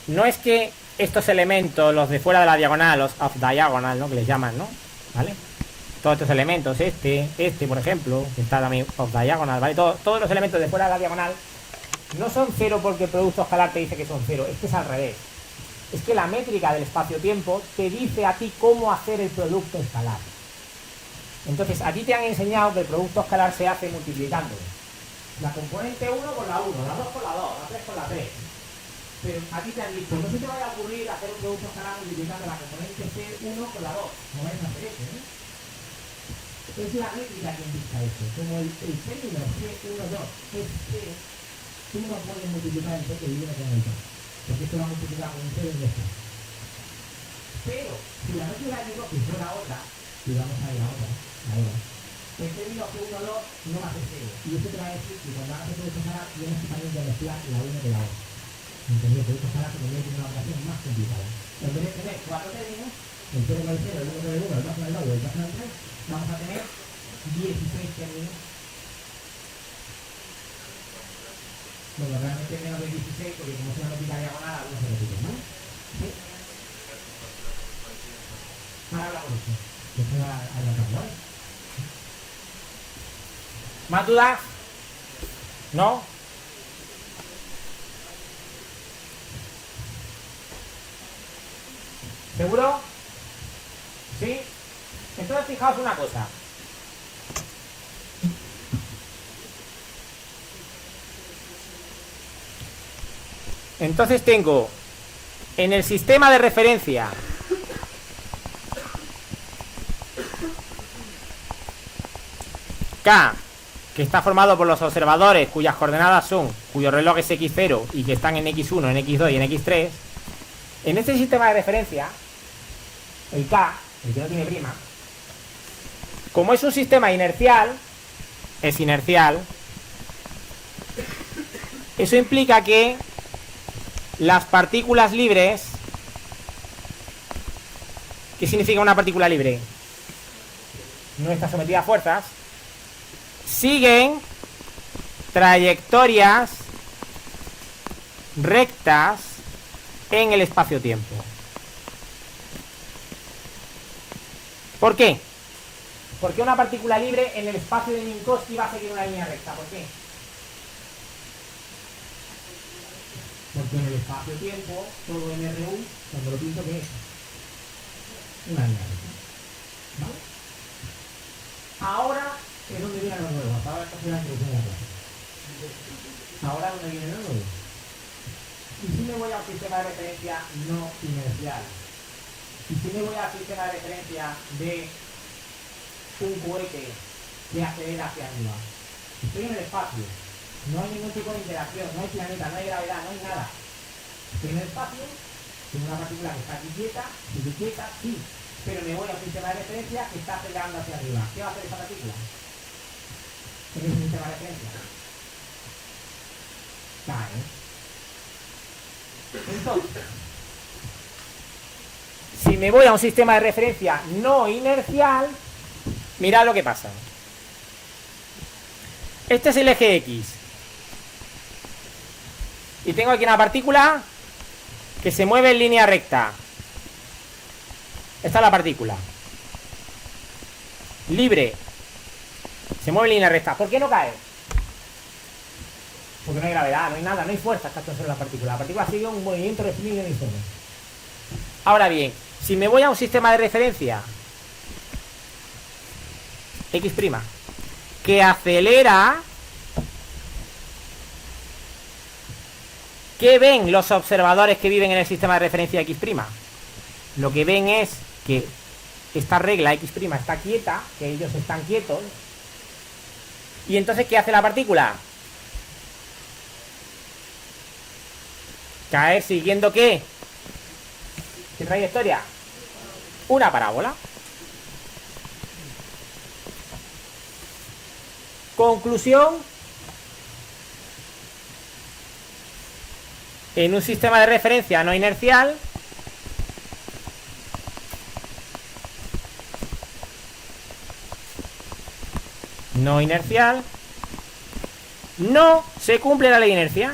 [SPEAKER 2] No es que estos elementos, los de fuera de la diagonal, los off diagonal, ¿no? Que les llaman, ¿no? ¿Vale? Todos estos elementos, este, por ejemplo, que está también off diagonal, ¿vale? Todos los elementos de fuera de la diagonal no son cero porque el producto escalar te dice que son cero. Es que es al revés. Es que la métrica del espacio-tiempo te dice a ti cómo hacer el producto escalar. Entonces, a ti te han enseñado que el producto escalar se hace multiplicando la componente 1 con la 1, la 2 con la 2, la 3 con la 3. Pero a ti te han dicho, no se te vaya a ocurrir hacer un producto escalar multiplicando la componente C1 con la 2. No vais a hacer eso, ¿eh? Es la métrica que indica eso. Como el término C1, 2 es C, tú no puedes multiplicar el C que viene con el 2. Porque esto lo va a multiplicar con un 0 y ya. Pero, si la métrica de que fuera otra, y vamos a ir a otra, ahora, el término C1, 2 no va a ser 0. Y eso te va a decir que cuando hagas el producto escalar tienes que también de mezclar la 1 de la otra. ¿Entendés? El producto escalar tendría que tener una operación más complicada. En vez de tener 4 términos, el 0 con el 0, el 1 con el 1, el 2 con el 2 y el 3 con el 3, vamos a tener 16 términos. Bueno, realmente menos de 16 porque como es una métrica diagonal, algunos se repiten, ¿no? ¿Sí? Ahora hablamos de eso. Después adelantamos, ¿vale? ¿Más dudas? ¿No? ¿Seguro? ¿Sí? Entonces fijaos una cosa. Entonces tengo en el sistema de referencia K, que está formado por los observadores cuyas coordenadas son, cuyo reloj es x0 y que están en x1, en x2 y en x3. En este sistema de referencia, el K, el que no tiene prima, como es un sistema inercial, es inercial, eso implica que las partículas libres, ¿qué significa una partícula libre? No está sometida a fuerzas, siguen trayectorias rectas en el espacio-tiempo. ¿Por qué? ¿Por qué una partícula libre en el espacio de Minkowski va a seguir una línea recta? ¿Por qué? Porque en el espacio-tiempo, todo en RU, cuando lo pinto, ¿qué es? Una línea recta. ¿Vale? Ahora es donde viene lo nuevo. Hasta ahora esto fue la introducción de la clase. Ahora donde viene lo nuevo. Y si me voy a un sistema de referencia no inercial, y si me voy al sistema de referencia de un cohete que acelera hacia arriba, estoy en el espacio, no hay ningún tipo de interacción, no hay planeta, no hay gravedad, no hay nada. Estoy en el espacio, tengo una partícula que está aquí quieta, sí, pero me voy a un sistema de referencia que está acelerando hacia arriba. ¿Qué va a hacer esa partícula? En ese sistema de referencia cae. Entonces, si me voy a un sistema de referencia no inercial, mirad lo que pasa. Este es el eje X. Y tengo aquí una partícula que se mueve en línea recta. Esta es la partícula. Libre. Se mueve en línea recta. ¿Por qué no cae? Porque no hay gravedad, no hay nada, no hay fuerza que actúe sobre la partícula. La partícula sigue un movimiento rectilíneo uniforme. Ahora bien, si me voy a un sistema de referencia X', que acelera, ¿qué ven los observadores que viven en el sistema de referencia X'? Lo que ven es que esta regla X' está quieta, que ellos están quietos. Y entonces, ¿qué hace la partícula? Caer siguiendo ¿qué? ¿Qué trayectoria? Una parábola. Conclusión: en un sistema de referencia no inercial, no se cumple la ley de inercia.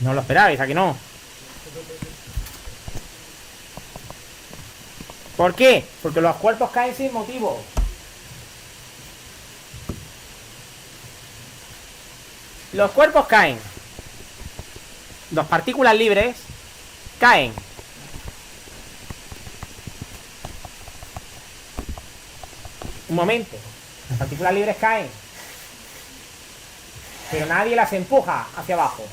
[SPEAKER 2] No lo esperabais, ¿a que no? ¿Por qué? Porque los cuerpos caen sin motivo. Los cuerpos caen. Dos partículas libres caen. Un momento. Las partículas libres caen. Pero nadie las empuja hacia abajo.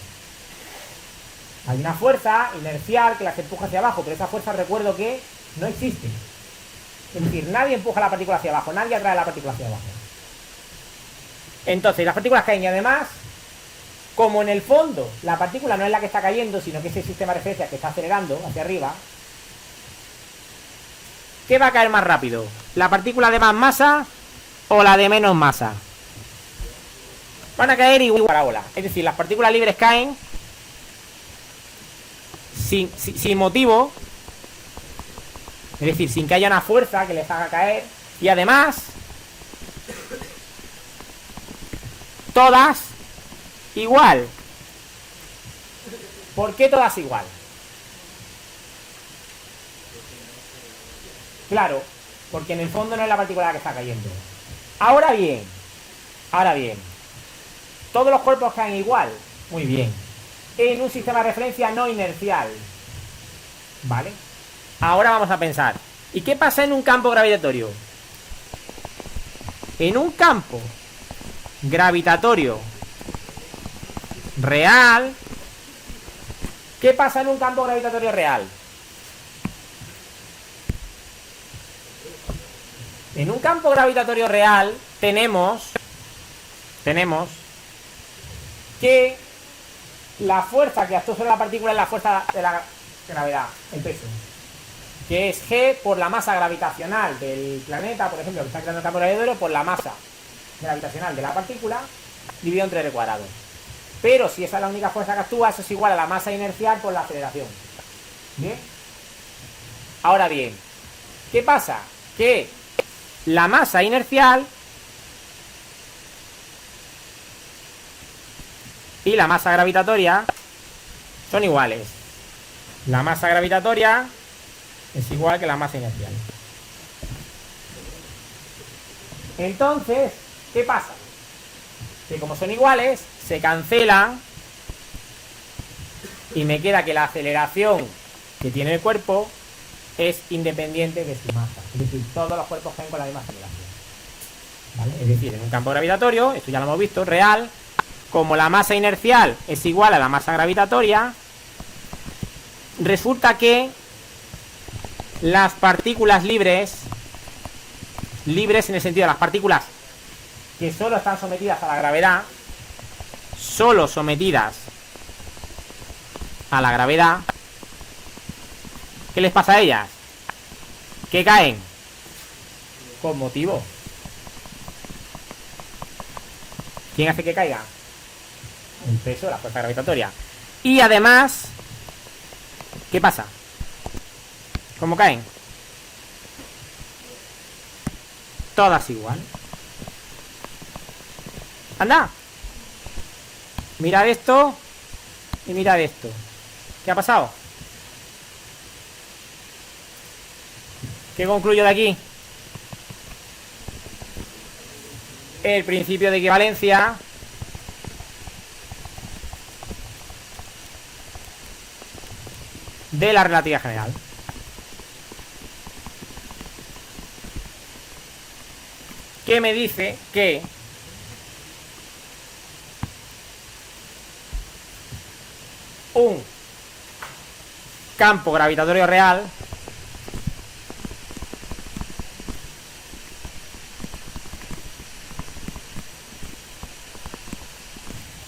[SPEAKER 2] Hay una fuerza inercial que las empuja hacia abajo, pero esa fuerza, recuerdo que no existe. Es decir, nadie empuja la partícula hacia abajo, nadie atrae la partícula hacia abajo. Entonces, las partículas caen y además, como en el fondo la partícula no es la que está cayendo, sino que es el sistema de referencia que está acelerando hacia arriba, ¿qué va a caer más rápido? ¿La partícula de más masa o la de menos masa? Van a caer igual parábola. Es decir, las partículas libres caen sin motivo, es decir, sin que haya una fuerza que les haga caer, y además todas igual. ¿Por qué todas igual? Claro, porque en el fondo no es la partícula la que está cayendo. Ahora bien, ¿todos los cuerpos caen igual? Muy bien. En un sistema de referencia no inercial. ¿Vale? Ahora vamos a pensar, ¿y qué pasa en un campo gravitatorio? En un campo gravitatorio real. ¿Qué pasa en un campo gravitatorio real? En un campo gravitatorio real tenemos que la fuerza que actúa sobre la partícula es la fuerza de la gravedad, el peso, que es G por la masa gravitacional del planeta, por ejemplo, que está creando el campo gravitatorio, por la masa gravitacional de la partícula dividido entre R cuadrado. Pero si esa es la única fuerza que actúa, eso es igual a la masa inercial por la aceleración. ¿Bien? Ahora bien, ¿qué pasa? Que la masa inercial y la masa gravitatoria son iguales. La masa gravitatoria es igual que la masa inercial. Entonces, ¿qué pasa? Que como son iguales, se cancelan y me queda que la aceleración que tiene el cuerpo es independiente de su masa. Es decir, todos los cuerpos caen con la misma aceleración. ¿Vale? Es decir, en un campo gravitatorio, esto ya lo hemos visto, real, como la masa inercial es igual a la masa gravitatoria, resulta que las partículas libres en el sentido de las partículas que solo están sometidas a la gravedad, solo sometidas a la gravedad, ¿qué les pasa a ellas? Que caen con motivo. ¿Quién hace que caiga? El peso, la fuerza gravitatoria. Y además, ¿qué pasa? ¿Cómo caen? Todas igual. ¡Anda! Mirad esto y mirad esto. ¿Qué ha pasado? ¿Qué concluyo de aquí? El principio de equivalencia de la relatividad general. Que me dice que un campo gravitatorio real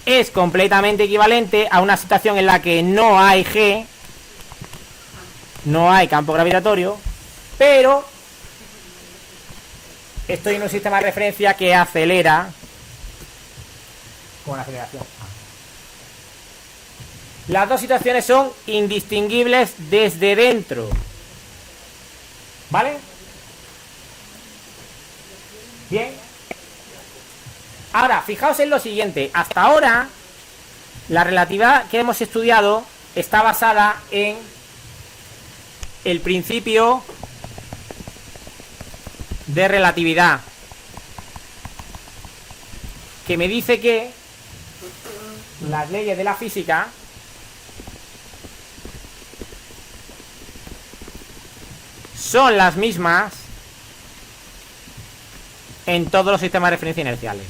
[SPEAKER 2] es completamente equivalente a una situación en la que no hay G, no hay campo gravitatorio, pero estoy en un sistema de referencia que acelera con aceleración A. Las dos situaciones son indistinguibles desde dentro. ¿Vale? Bien. Ahora, fijaos en lo siguiente. Hasta ahora, la relatividad que hemos estudiado está basada en el principio de relatividad, que me dice que las leyes de la física son las mismas en todos los sistemas de referencia inerciales.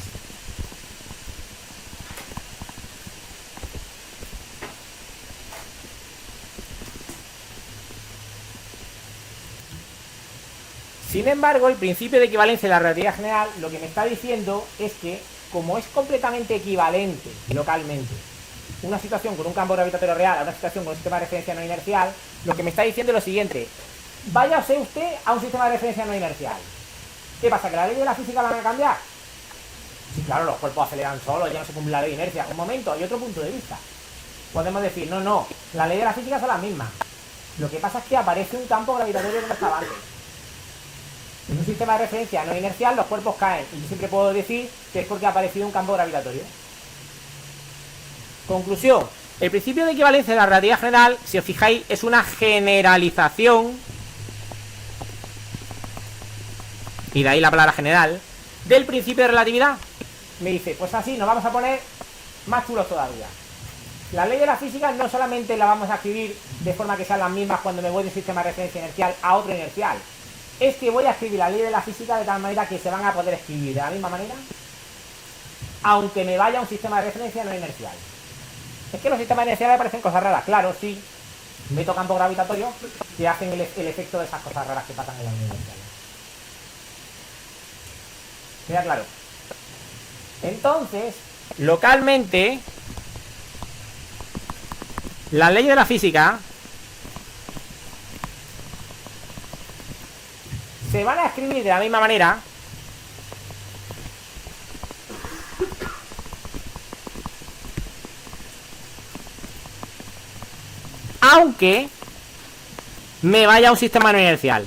[SPEAKER 2] Sin embargo, el principio de equivalencia de la relatividad general lo que me está diciendo es que, como es completamente equivalente localmente una situación con un campo gravitatorio real a una situación con un sistema de referencia no inercial, lo que me está diciendo es lo siguiente: váyase usted a un sistema de referencia no inercial. ¿Qué pasa? ¿Que la ley de la física la van a cambiar? Sí, claro, los cuerpos aceleran solos, ya no se cumple la ley de inercia. Un momento, hay otro punto de vista. Podemos decir, no, la ley de la física son las mismas. Lo que pasa es que aparece un campo gravitatorio que no estaba antes. En un sistema de referencia no inercial los cuerpos caen, y yo siempre puedo decir que es porque ha aparecido un campo gravitatorio. Conclusión: el principio de equivalencia de la relatividad general, si os fijáis, es una generalización, y de ahí la palabra general, del principio de relatividad. Me dice, pues así nos vamos a poner más chulos todavía. La ley de la física no solamente la vamos a escribir de forma que sean las mismas cuando me voy de un sistema de referencia inercial a otro inercial, es que voy a escribir la ley de la física de tal manera que se van a poder escribir de la misma manera aunque me vaya a un sistema de referencia no inercial. Es que los sistemas inerciales parecen cosas raras. Claro, sí. Meto campo gravitatorio que hacen el efecto de esas cosas raras que pasan en las inerciales. ¿Queda claro? Entonces, localmente, las leyes de la física se van a escribir de la misma manera, aunque me vaya a un sistema no inercial.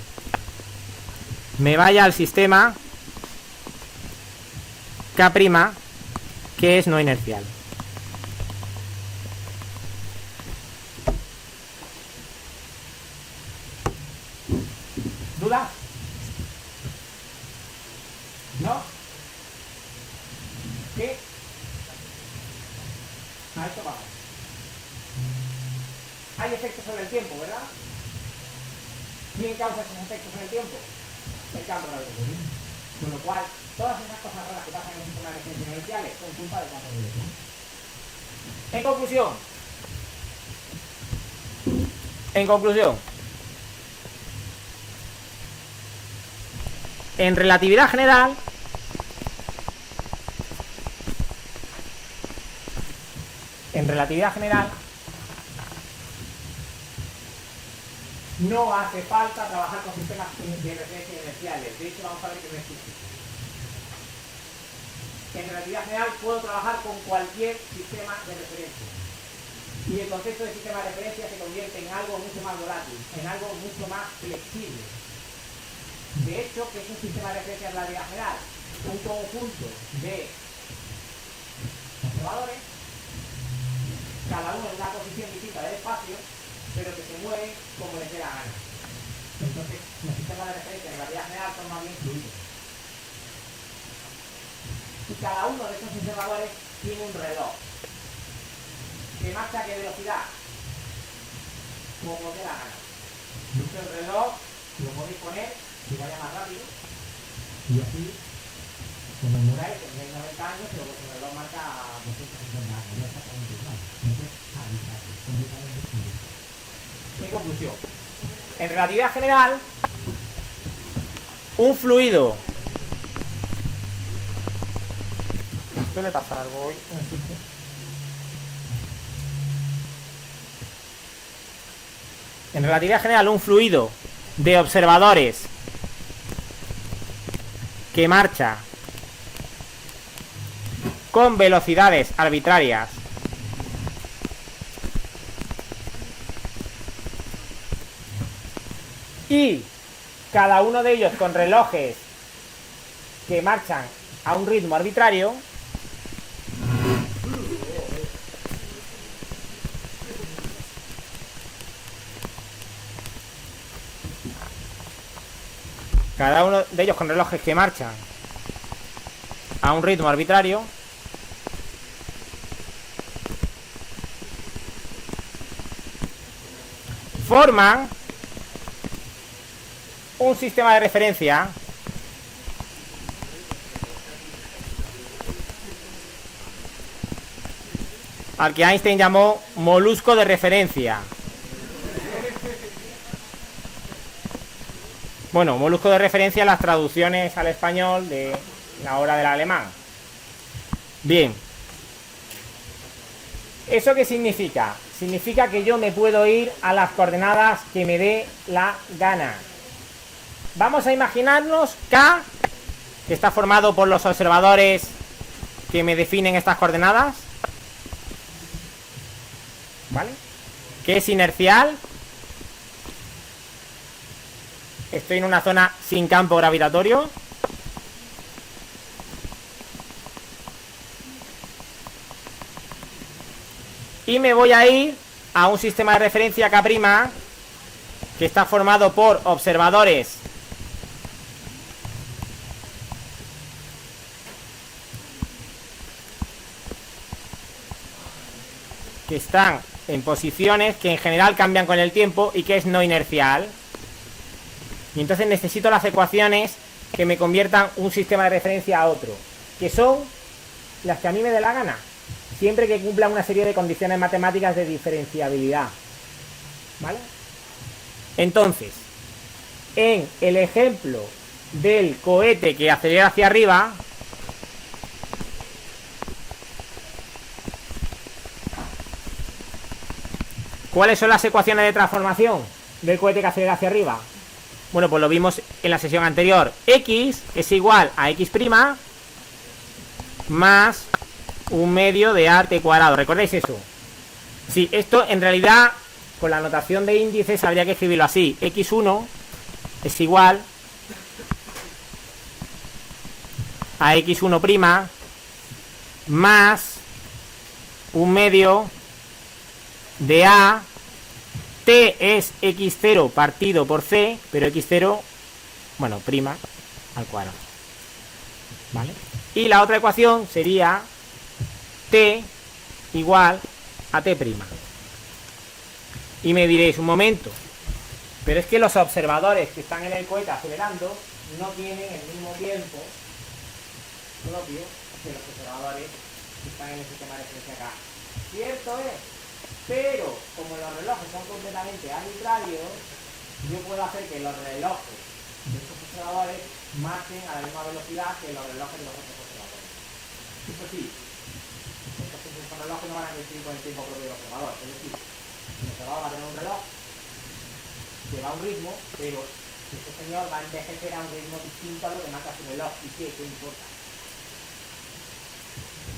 [SPEAKER 2] Me vaya al sistema K', que es no inercial. ¿Dudas? ¿No? ¿Qué? A esto vamos. Hay efectos sobre el tiempo, ¿verdad? ¿Quién causa esos efectos en el tiempo? El campo gravitatorio. Con lo cual, todas esas cosas raras que pasan en el sistema de referencia inerciales son culpa del campo gravitatorio. En conclusión, en relatividad general, no hace falta trabajar con sistemas de referencia inerciales. De hecho, vamos a ver que no existe. En relatividad general puedo trabajar con cualquier sistema de referencia. Y el concepto de sistema de referencia se convierte en algo mucho más volátil, en algo mucho más flexible. De hecho, ¿qué es un sistema de referencia en relatividad general? Un conjunto de observadores, cada uno en una posición distinta del espacio, pero que se mueven como les dé la gana. Entonces, los sistemas de referencia en relatividad general son más bien fluidos. Y cada uno de esos observadores tiene un reloj que marcha a qué velocidad, como os dé la gana. El reloj lo podéis poner que vaya más rápido y así conmemoráis que tenéis 90 años, pero vuestro reloj marca 250 años, no exactamente igual. En conclusión, en relatividad general, un fluido. ¿Qué le pasa algo hoy? En relatividad general, un fluido de observadores que marcha con velocidades arbitrarias y cada uno de ellos con relojes que marchan a un ritmo arbitrario, cada uno de ellos con relojes que marchan a un ritmo arbitrario, forman un sistema de referencia al que Einstein llamó molusco de referencia. Bueno, molusco de referencia, las traducciones al español de la obra del alemán. Bien. ¿Eso qué significa? Significa que yo me puedo ir a las coordenadas que me dé la gana. Vamos a imaginarnos K, que está formado por los observadores que me definen estas coordenadas, ¿vale? Que es inercial. Estoy en una zona sin campo gravitatorio. Y me voy a ir a un sistema de referencia K', que está formado por observadores que están en posiciones que en general cambian con el tiempo y que es no inercial. Y entonces necesito las ecuaciones que me conviertan un sistema de referencia a otro, que son las que a mí me dé la gana. siempre que cumplan una serie de condiciones matemáticas de diferenciabilidad. ¿Vale? Entonces, en el ejemplo del cohete que acelera hacia arriba, ¿cuáles son las ecuaciones de transformación del cohete que acelera hacia arriba? Bueno, pues lo vimos en la sesión anterior. X es igual a x' más un medio de a t cuadrado. ¿Recordáis eso? Sí, esto en realidad con la notación de índices habría que escribirlo así. X1 es igual a x1' más un medio de a. T es x0 partido por c, pero x0, bueno, prima al cuadrado. ¿Vale? Y la otra ecuación sería t igual a t'. Y me diréis, un momento, pero es que los observadores que están en el cohete acelerando no tienen el mismo tiempo propio que los observadores que están en el sistema de referencia acá. Cierto es, pero como los relojes son completamente arbitrarios, yo puedo hacer que los relojes de estos observadores marchen a la misma velocidad que los relojes de los otros observadores. Eso sí, estos relojes no van a coincidir con el tiempo propio del observador. Es decir, el observador va a tener un reloj que va a un ritmo, pero este señor va a envejecer a un ritmo distinto a lo que marca su reloj. ¿Y qué importa?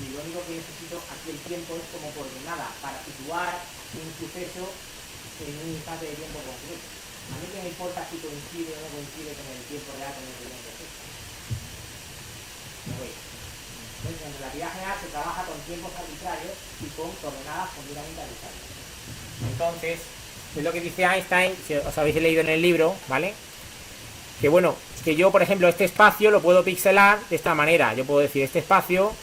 [SPEAKER 2] Y lo único que necesito aquí el tiempo es como coordenada para situar un suceso en un instante de tiempo concreto. A mí que me importa si coincide o no coincide con el tiempo real con el que yo necesito. ¿Me veis? Entonces, en relatividad general se trabaja con tiempos arbitrarios y con coordenadas completamente arbitrarias. Entonces, es lo que dice Einstein, si os habéis leído en el libro, ¿vale? Que bueno, que yo, por ejemplo, este espacio lo puedo pixelar de esta manera. Yo puedo decir, este espacio,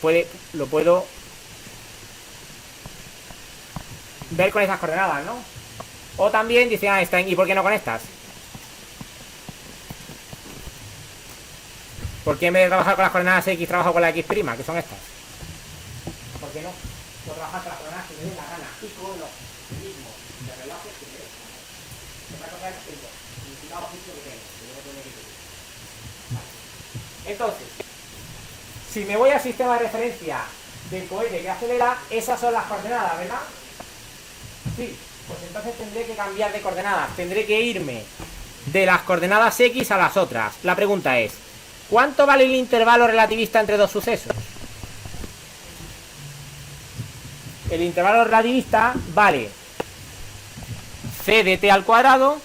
[SPEAKER 2] pues lo puedo ver con esas coordenadas, ¿no? O también dice Einstein, ¿y por qué no con estas? ¿Por qué en vez de trabajar con las coordenadas X trabajo con la X', que son estas? ¿Por qué no? Yo trabajo con las coordenadas que me den la gana y con los mismos de relojes que me den. Otra cosa es el significado justo que tengo, que yo no tengo que tener. Vale. Entonces, si me voy al sistema de referencia del cohete que acelera, esas son las coordenadas, ¿verdad? Sí, pues entonces tendré que cambiar de coordenadas. Tendré que irme de las coordenadas X a las otras. La pregunta es, ¿cuánto vale el intervalo relativista entre dos sucesos? El intervalo relativista vale c de t al cuadrado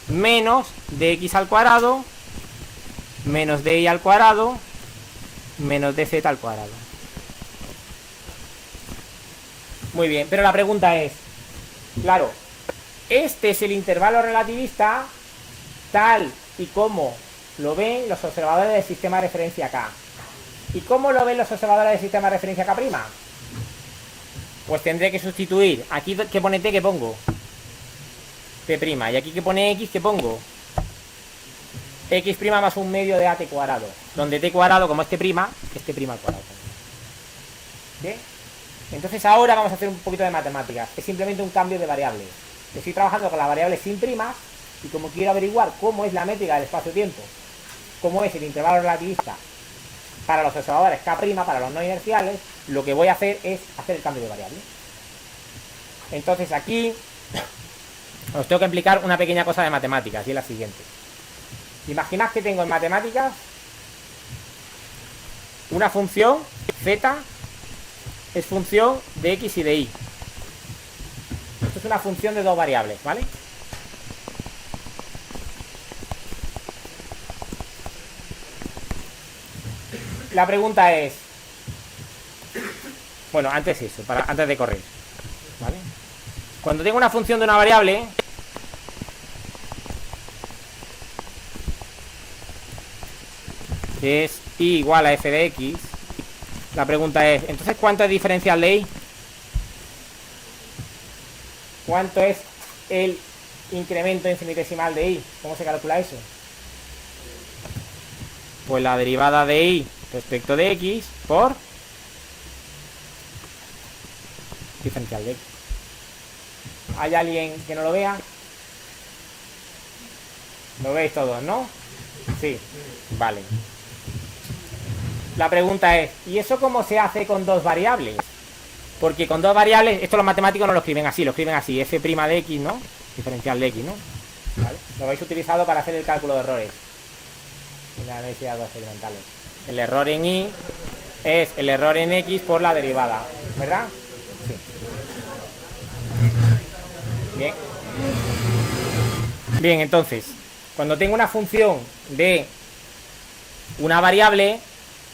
[SPEAKER 2] menos dx al cuadrado menos dy al cuadrado menos dz al cuadrado. Muy bien, pero la pregunta es, claro, este es el intervalo relativista tal y como lo ven los observadores del sistema de referencia K. ¿Y cómo lo ven los observadores del sistema de referencia K'? Pues tendré que sustituir. Aquí que pone t, que pongo t', y aquí que pone x, que pongo x' más un medio de at cuadrado, donde t cuadrado, como es t', es t' al cuadrado. ¿Bien? Entonces ahora vamos a hacer un poquito de matemáticas. Es simplemente un cambio de variables. Estoy trabajando con las variables sin primas, y como quiero averiguar cómo es la métrica del espacio-tiempo, cómo es el intervalo relativista para los observadores K', para los no inerciales, lo que voy a hacer es hacer el cambio de variable. Entonces aquí os tengo que explicar una pequeña cosa de matemáticas, y es la siguiente. Imaginad que tengo en matemáticas una función z es función de x y de y. Esto es una función de dos variables, ¿vale? La pregunta es, bueno, antes eso, antes de correr, ¿vale? Cuando tengo una función de una variable, que es y igual a f de x, la pregunta es, entonces, ¿cuánto es diferencial de y? ¿Cuánto es el incremento infinitesimal de y? ¿Cómo se calcula eso? Pues la derivada de y respecto de x por diferencial de x. ¿Hay alguien que no lo vea? ¿Lo veis todos, no? Sí, vale. La pregunta es, ¿y eso cómo se hace con dos variables? Porque con dos variables, esto los matemáticos no lo escriben así, f' de x, ¿no? Diferencial de x, ¿no? ¿Vale? Lo habéis utilizado para hacer el cálculo de errores en la análisis de datos experimentales. El error en y es el error en x por la derivada, ¿verdad? Sí. Bien. Bien, entonces, cuando tengo una función de una variable,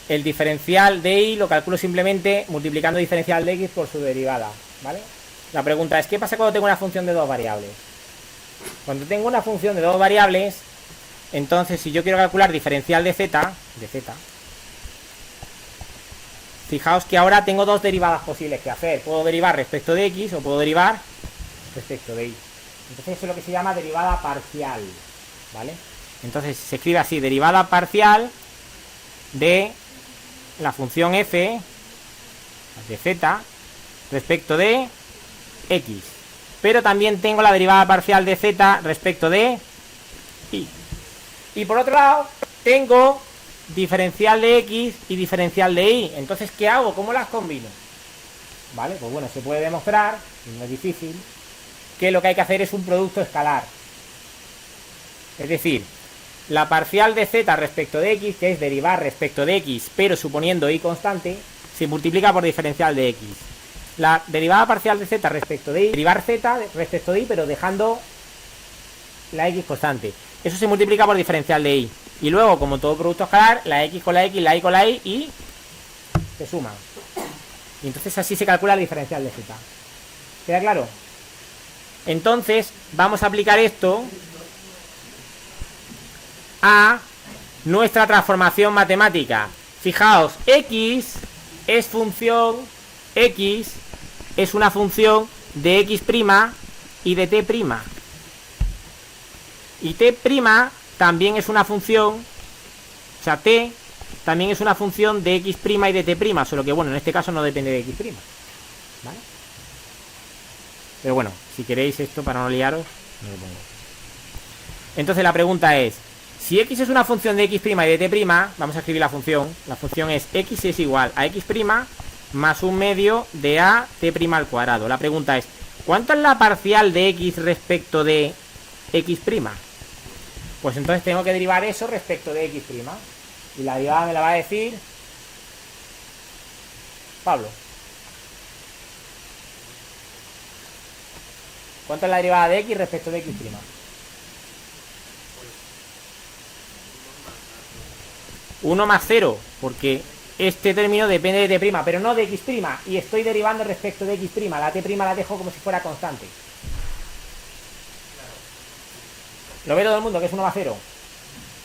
[SPEAKER 2] el diferencial de y lo calculo simplemente multiplicando el diferencial de x por su derivada, ¿vale? La pregunta es, ¿qué pasa cuando tengo una función de dos variables? Cuando tengo una función de dos variables, entonces si yo quiero calcular diferencial de z, fijaos que ahora tengo dos derivadas posibles que hacer. Puedo derivar respecto de x o puedo derivar respecto de y. Entonces eso es lo que se llama derivada parcial, ¿vale? Entonces se escribe así, derivada parcial de la función f de z respecto de x. Pero también tengo la derivada parcial de z respecto de y. Y por otro lado, tengo diferencial de x y diferencial de y. Entonces, ¿qué hago? ¿Cómo las combino? ¿Vale? Pues bueno, se puede demostrar, no es difícil, que lo que hay que hacer es un producto escalar. Es decir, la parcial de z respecto de x, que es derivar respecto de x, pero suponiendo y constante, se multiplica por diferencial de x. La derivada parcial de z respecto de y, derivar z respecto de y, pero dejando la x constante. Eso se multiplica por diferencial de y. Y luego, como todo producto escalar, la x con la x, la y con la y se suman. Y entonces así se calcula el diferencial de z. ¿Queda claro? Entonces, vamos a aplicar esto a nuestra transformación matemática. Fijaos, x es una función de x' y de t'. Y t' también es una función, o sea, t también es una función de x' y de t', solo que bueno, en este caso no depende de x', ¿vale? Pero bueno, si queréis esto para no liaros, no lo pongo. Entonces la pregunta es, si x es una función de x' y de t', vamos a escribir la función es x es igual a x' más un medio de a t' al cuadrado. La pregunta es, ¿cuánto es la parcial de x respecto de x'? Pues entonces tengo que derivar eso respecto de x'. Y la derivada me la va a decir Pablo. ¿Cuánto es la derivada de x respecto de x'? 1 más 0, porque este término depende de t', pero no de x', y estoy derivando respecto de x'. La t' la dejo como si fuera constante. ¿Lo ve todo el mundo que es 1 más 0?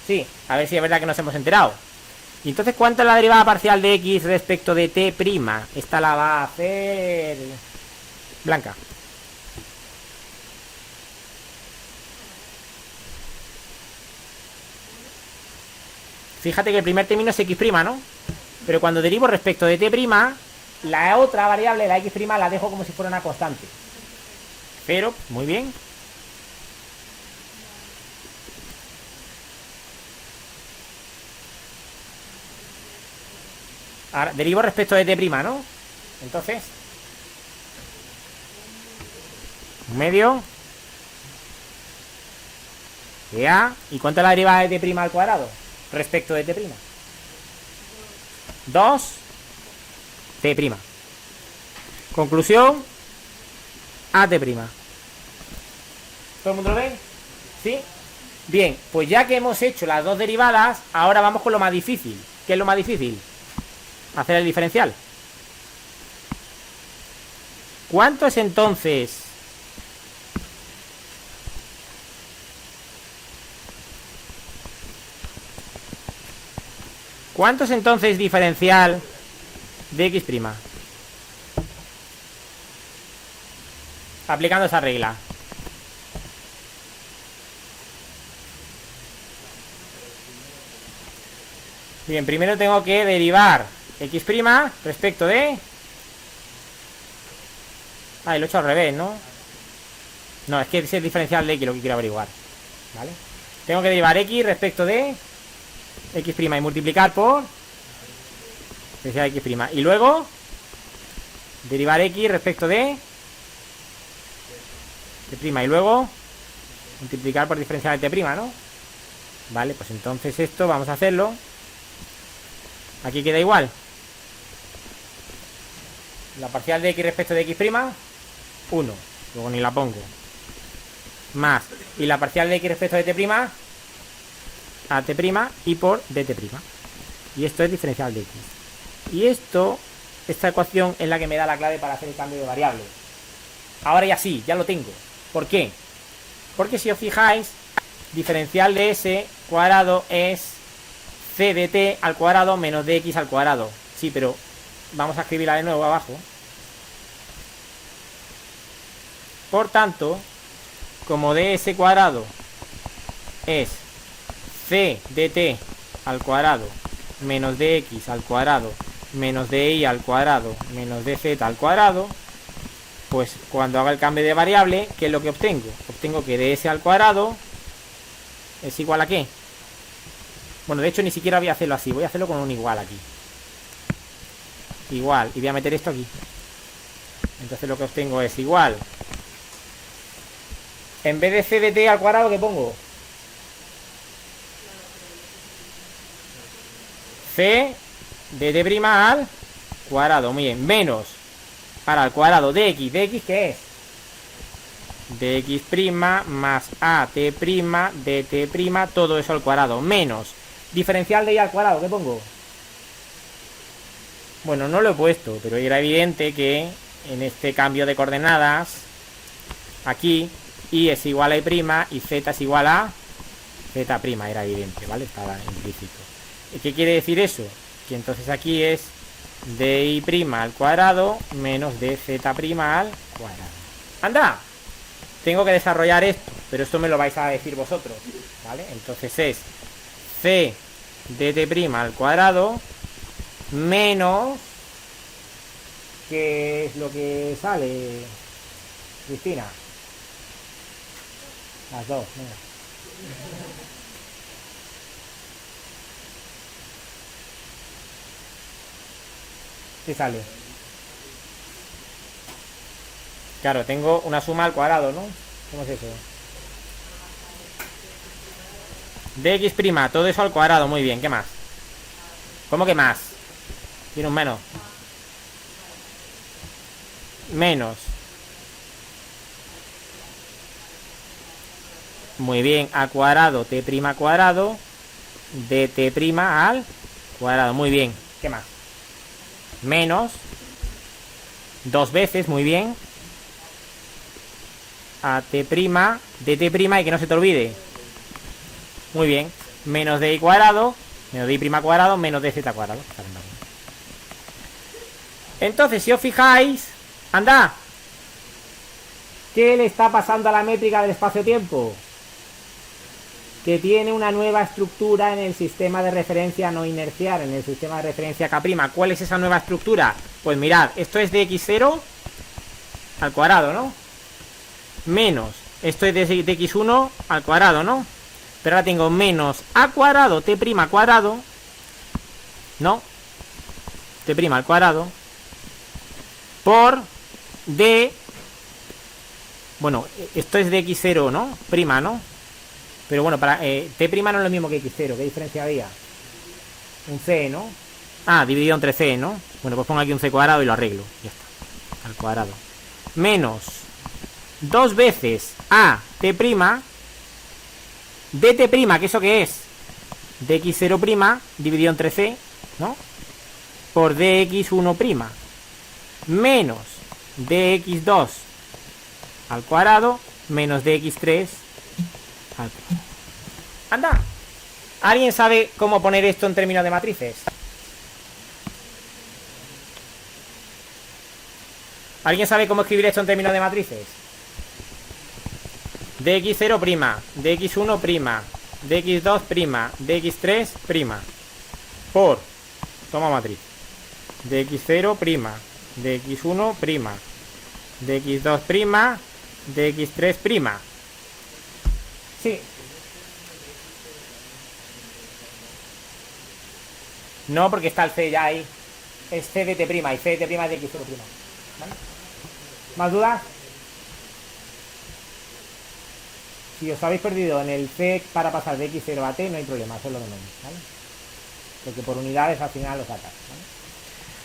[SPEAKER 2] Sí, a ver si es verdad que nos hemos enterado. Y entonces, ¿cuánto es la derivada parcial de x respecto de t'? Esta la va a hacer Blanca. Fíjate que el primer término es x', ¿no? Pero cuando derivo respecto de t', la otra variable, la x', la dejo como si fuera una constante. Pero, muy bien. Ahora, derivo respecto de t', ¿no? Entonces, un medio de a. ¿Y cuánto es la derivada de t' al cuadrado respecto de t'? 2 t'. Conclusión, a t'. ¿Todo el mundo lo ve? ¿Sí? Bien, pues ya que hemos hecho las dos derivadas, ahora vamos con lo más difícil. ¿Qué es lo más difícil? Hacer el diferencial. ¿Cuánto es entonces diferencial de x'? Aplicando esa regla. Bien, primero tengo que derivar x' respecto de Ah, lo he hecho al revés, ¿no? No, es que es el diferencial de x lo que quiero averiguar. ¿Vale? Tengo que derivar x respecto de x' y multiplicar por diferencial de x'. Y luego derivar x respecto de t'. Y luego multiplicar por diferencial de t', ¿no? Vale, pues entonces esto vamos a hacerlo. Aquí queda igual. La parcial de x respecto de x', 1. Luego ni la pongo. Más. Y la parcial de x respecto de t', a t' y por dt'. Y esto es diferencial de x. Y esta ecuación es la que me da la clave para hacer el cambio de variable. Ahora ya sí, ya lo tengo. ¿Por qué? Porque si os fijáis, diferencial de s cuadrado es c de t al cuadrado menos dx al cuadrado. Sí, pero vamos a escribirla de nuevo abajo. Por tanto, como ds cuadrado es c de t al cuadrado menos dx al cuadrado menos dy al cuadrado menos dz al cuadrado, pues cuando haga el cambio de variable, ¿qué es lo que obtengo? Obtengo que ds al cuadrado es igual a ¿qué? Bueno, de hecho ni siquiera voy a hacerlo así, voy a hacerlo con un igual aquí. Igual, y voy a meter esto aquí. Entonces lo que obtengo es igual. En vez de c de t al cuadrado, ¿qué pongo? C de t' al cuadrado, muy bien, menos, ahora al cuadrado de x ¿qué es? Dx' más at' dt', todo eso al cuadrado, menos, diferencial de y al cuadrado, ¿qué pongo? Bueno, no lo he puesto, pero era evidente que en este cambio de coordenadas, aquí, y es igual a y' y z es igual a z', era evidente, ¿vale? Estaba implícito. ¿Qué quiere decir eso? Que entonces aquí es di' al cuadrado menos dz' al cuadrado. ¡Anda! Tengo que desarrollar esto, pero esto me lo vais a decir vosotros, ¿vale? Entonces es c de t' al cuadrado menos, ¿qué es lo que sale, Cristina? Las dos, mira. ¿Qué sale? Claro, tengo una suma al cuadrado, ¿no? ¿Cómo es eso? Dx', todo eso al cuadrado, muy bien, ¿qué más? ¿Cómo que más? Tiene un menos. Menos. Muy bien, a cuadrado, t' cuadrado, dt' al cuadrado, muy bien, ¿qué más? Menos, dos veces, muy bien, a t', dt' y que no se te olvide, muy bien, menos di cuadrado, menos di' cuadrado, menos dz cuadrado. Entonces, si os fijáis, anda, ¿qué le está pasando a la métrica del espacio-tiempo? Que tiene una nueva estructura en el sistema de referencia no inercial, en el sistema de referencia K'. ¿Cuál es esa nueva estructura? Pues mirad, esto es de x0 al cuadrado, ¿no? Menos, esto es de x1 al cuadrado, ¿no? Pero ahora tengo menos a cuadrado, t' cuadrado, ¿no? T' al cuadrado, por d, bueno, esto es de x0, ¿no? Prima, ¿no? Pero bueno, para t' no es lo mismo que x0. ¿Qué diferencia había? Un c, ¿no? Ah, dividido entre c, ¿no? Bueno, pues pongo aquí un c cuadrado y lo arreglo. Ya está. Al cuadrado. Menos dos veces a t', dt', ¿que eso qué es? dx0' dividido entre c, ¿no? Por dx1'. Menos dx2 al cuadrado menos dx3 al cuadrado. ¡Anda! ¿Alguien sabe cómo poner esto en términos de matrices? ¿Alguien sabe cómo escribir esto en términos de matrices? dx0', dx1', dx2', dx3', por, toma matriz, dx0', dx1', dx2', dx3'. Sí. No, porque está el c ya ahí. Es c de t' y c de t' es de x0'. ¿Vale? ¿Más dudas? Si os habéis perdido en el c para pasar de x0 a t, no hay problema, eso es lo de menos, ¿vale? Porque por unidades al final lo sacas, ¿vale?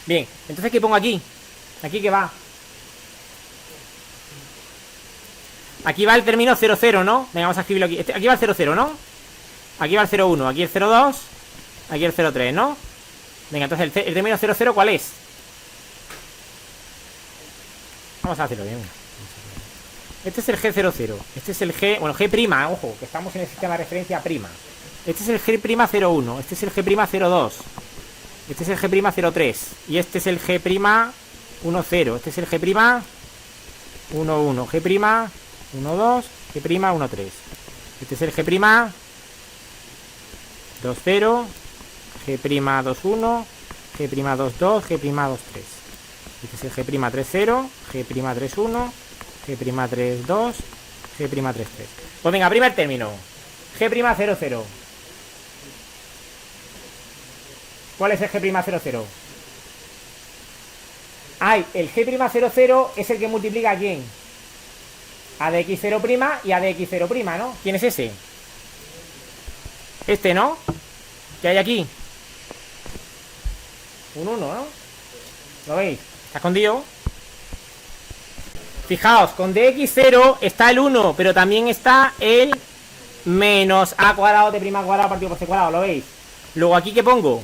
[SPEAKER 2] Bien, entonces ¿qué pongo aquí? ¿Aquí qué va? Aquí va el término 0, 0, ¿no? Venga, vamos a escribirlo aquí. Aquí va el 0, 0, ¿no? Aquí va el 0, 1, aquí el 0, 2, aquí el 0, 3, ¿no? Venga, entonces el término 0, 0, ¿cuál es? Vamos a hacerlo bien. Este es el G00. Este es el G... Bueno, G', ojo, que estamos en el sistema de referencia prima. Este es el G'01. Este es el G'02. Este es el G'03. Y este es el G'10. Este es el G'11. G'12. G'13. Este es el G'20. G'21. G'22. G'23. Este es el G'30. G'31. G'32, G'33. Pues venga, primer término. G'00. ¿Cuál es el G'00? Ay, el G'00 es el que multiplica a quién? A de x0' y a de x0', ¿no? ¿Quién es ese? Este, ¿no? ¿Qué hay aquí? Un 1, ¿no? ¿Lo veis? ¿Está escondido? Fijaos, con dx0 está el 1, pero también está el menos a cuadrado de prima cuadrado partido por c cuadrado, ¿lo veis? Luego aquí, ¿qué pongo?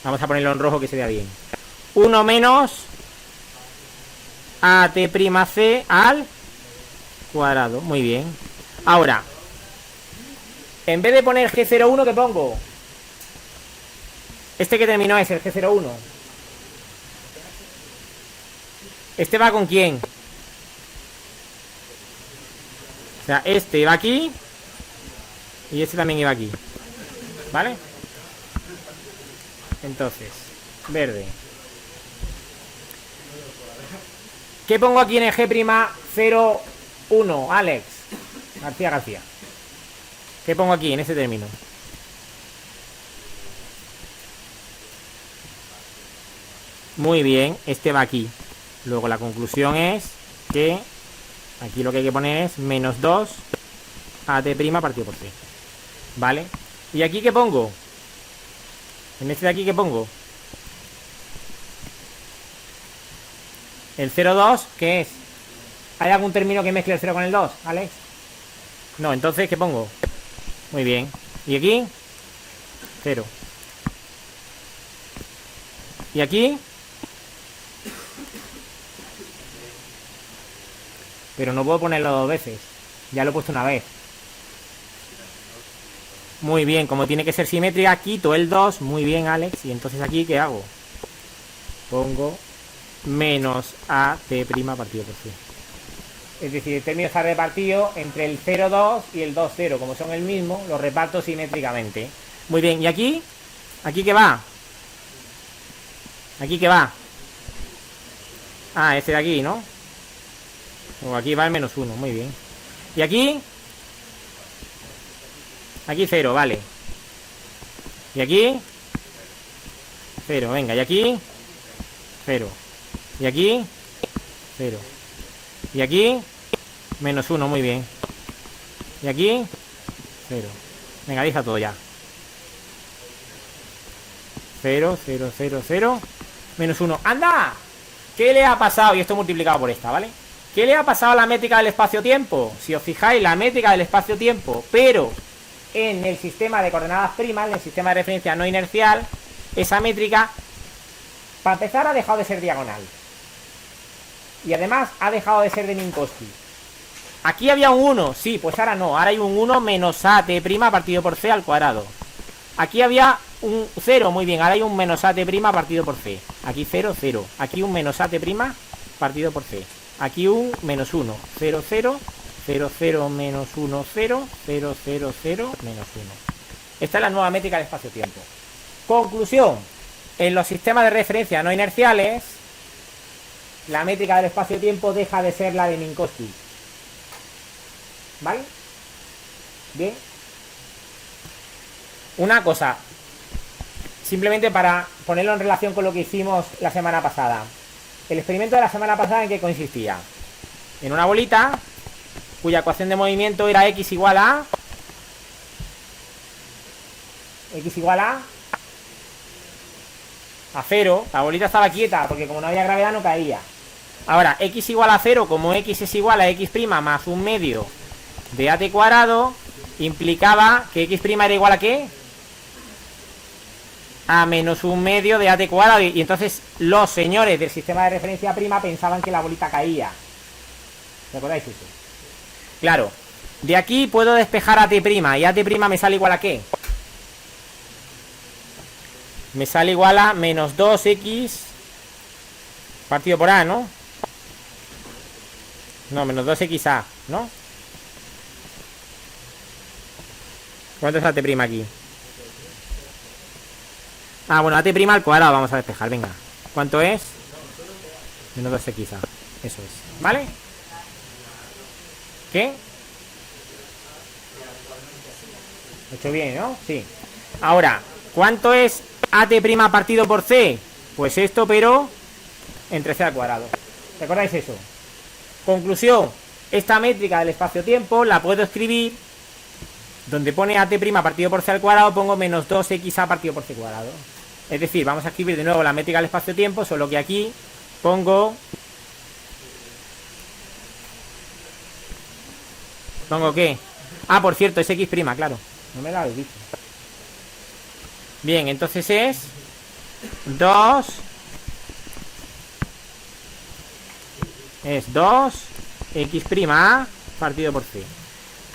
[SPEAKER 2] Vamos a ponerlo en rojo que se vea bien. 1 menos at'(c) al cuadrado, muy bien. Ahora, en vez de poner g01, ¿qué pongo? Este que terminó es el g01. ¿Este va con quién? O sea, este va aquí y este también iba aquí, ¿vale? Entonces, verde. ¿Qué pongo aquí en el G'01, Alex? García. ¿Qué pongo aquí en ese término? Muy bien, este va aquí. Luego la conclusión es que aquí lo que hay que poner es menos 2 at' partido por c. ¿Vale? ¿Y aquí qué pongo? En este de aquí, ¿qué pongo? El 0,2, ¿qué es? ¿Hay algún término que mezcle el 0 con el 2, Alex? No, entonces, ¿qué pongo? Muy bien. ¿Y aquí? 0. ¿Y aquí? Pero no puedo ponerlo dos veces. Ya lo he puesto una vez. Muy bien, como tiene que ser simétrica, quito el 2. Muy bien, Alex. Y entonces aquí, ¿qué hago? Pongo menos at' partido por c. Es decir, el término está repartido entre el 0,2 y el 2,0. Como son el mismo, lo reparto simétricamente. Muy bien, ¿y aquí? ¿Aquí qué va? ¿Aquí qué va? Ah, este de aquí, ¿no? O aquí va el menos 1, muy bien. ¿Y aquí? Aquí 0, vale. ¿Y aquí? 0, venga. ¿Y aquí? 0. ¿Y aquí? 0. ¿Y aquí? Menos 1, muy bien. ¿Y aquí? 0. Venga, deja todo ya. 0, 0, 0, 0. Menos 1. ¡Anda! ¿Qué le ha pasado? Y esto multiplicado por esta, ¿vale? ¿Qué le ha pasado a la métrica del espacio-tiempo? Si os fijáis, la métrica del espacio-tiempo, pero en el sistema de coordenadas primas, en el sistema de referencia no inercial, esa métrica, para empezar, ha dejado de ser diagonal. Y además ha dejado de ser de Minkowski. Aquí había un 1, sí, pues ahora no. Ahora hay un 1 menos at' partido por c al cuadrado. Aquí había un 0, muy bien. Ahora hay un menos at' partido por c. Aquí 0, 0. Aquí un menos at' partido por c. Aquí un menos 1, 0, 0, 0, 0, menos 1, 0, 0, 0, 0, menos 1. Esta es la nueva métrica del espacio-tiempo. Conclusión. En los sistemas de referencia no inerciales, la métrica del espacio-tiempo deja de ser la de Minkowski. ¿Vale? Bien. Una cosa, simplemente para ponerlo en relación con lo que hicimos la semana pasada. El experimento de la semana pasada, ¿en qué consistía? En una bolita cuya ecuación de movimiento era x igual a 0. La bolita estaba quieta porque como no había gravedad no caía. Ahora, x igual a 0, como x es igual a x' más un medio de at cuadrado, implicaba que x' era igual a ¿qué? A menos un medio de at cuadrado. Y entonces los señores del sistema de referencia prima pensaban que la bolita caía. ¿Recordáis eso? Claro, de aquí puedo despejar at', y at' me sale igual a ¿qué? Me sale igual a menos 2x partido por a, ¿no? No, menos 2xa, ¿no? ¿Cuánto es at' aquí? Ah, bueno, at' al cuadrado vamos a despejar, venga. ¿Cuánto es? Menos 2xa, eso es, ¿vale? ¿Qué? Lo he hecho bien, ¿no? Sí. Ahora, ¿cuánto es at' partido por c? Pues esto, pero entre c al cuadrado. ¿Recordáis eso? Conclusión, esta métrica del espacio-tiempo la puedo escribir donde pone at' partido por c al cuadrado, pongo menos 2xa partido por c cuadrado. Es decir, vamos a escribir de nuevo la métrica del espacio-tiempo, solo que aquí pongo ¿qué? Ah, por cierto, es x', claro. No me lo habéis dicho. Bien, entonces es 2 x' partido por c.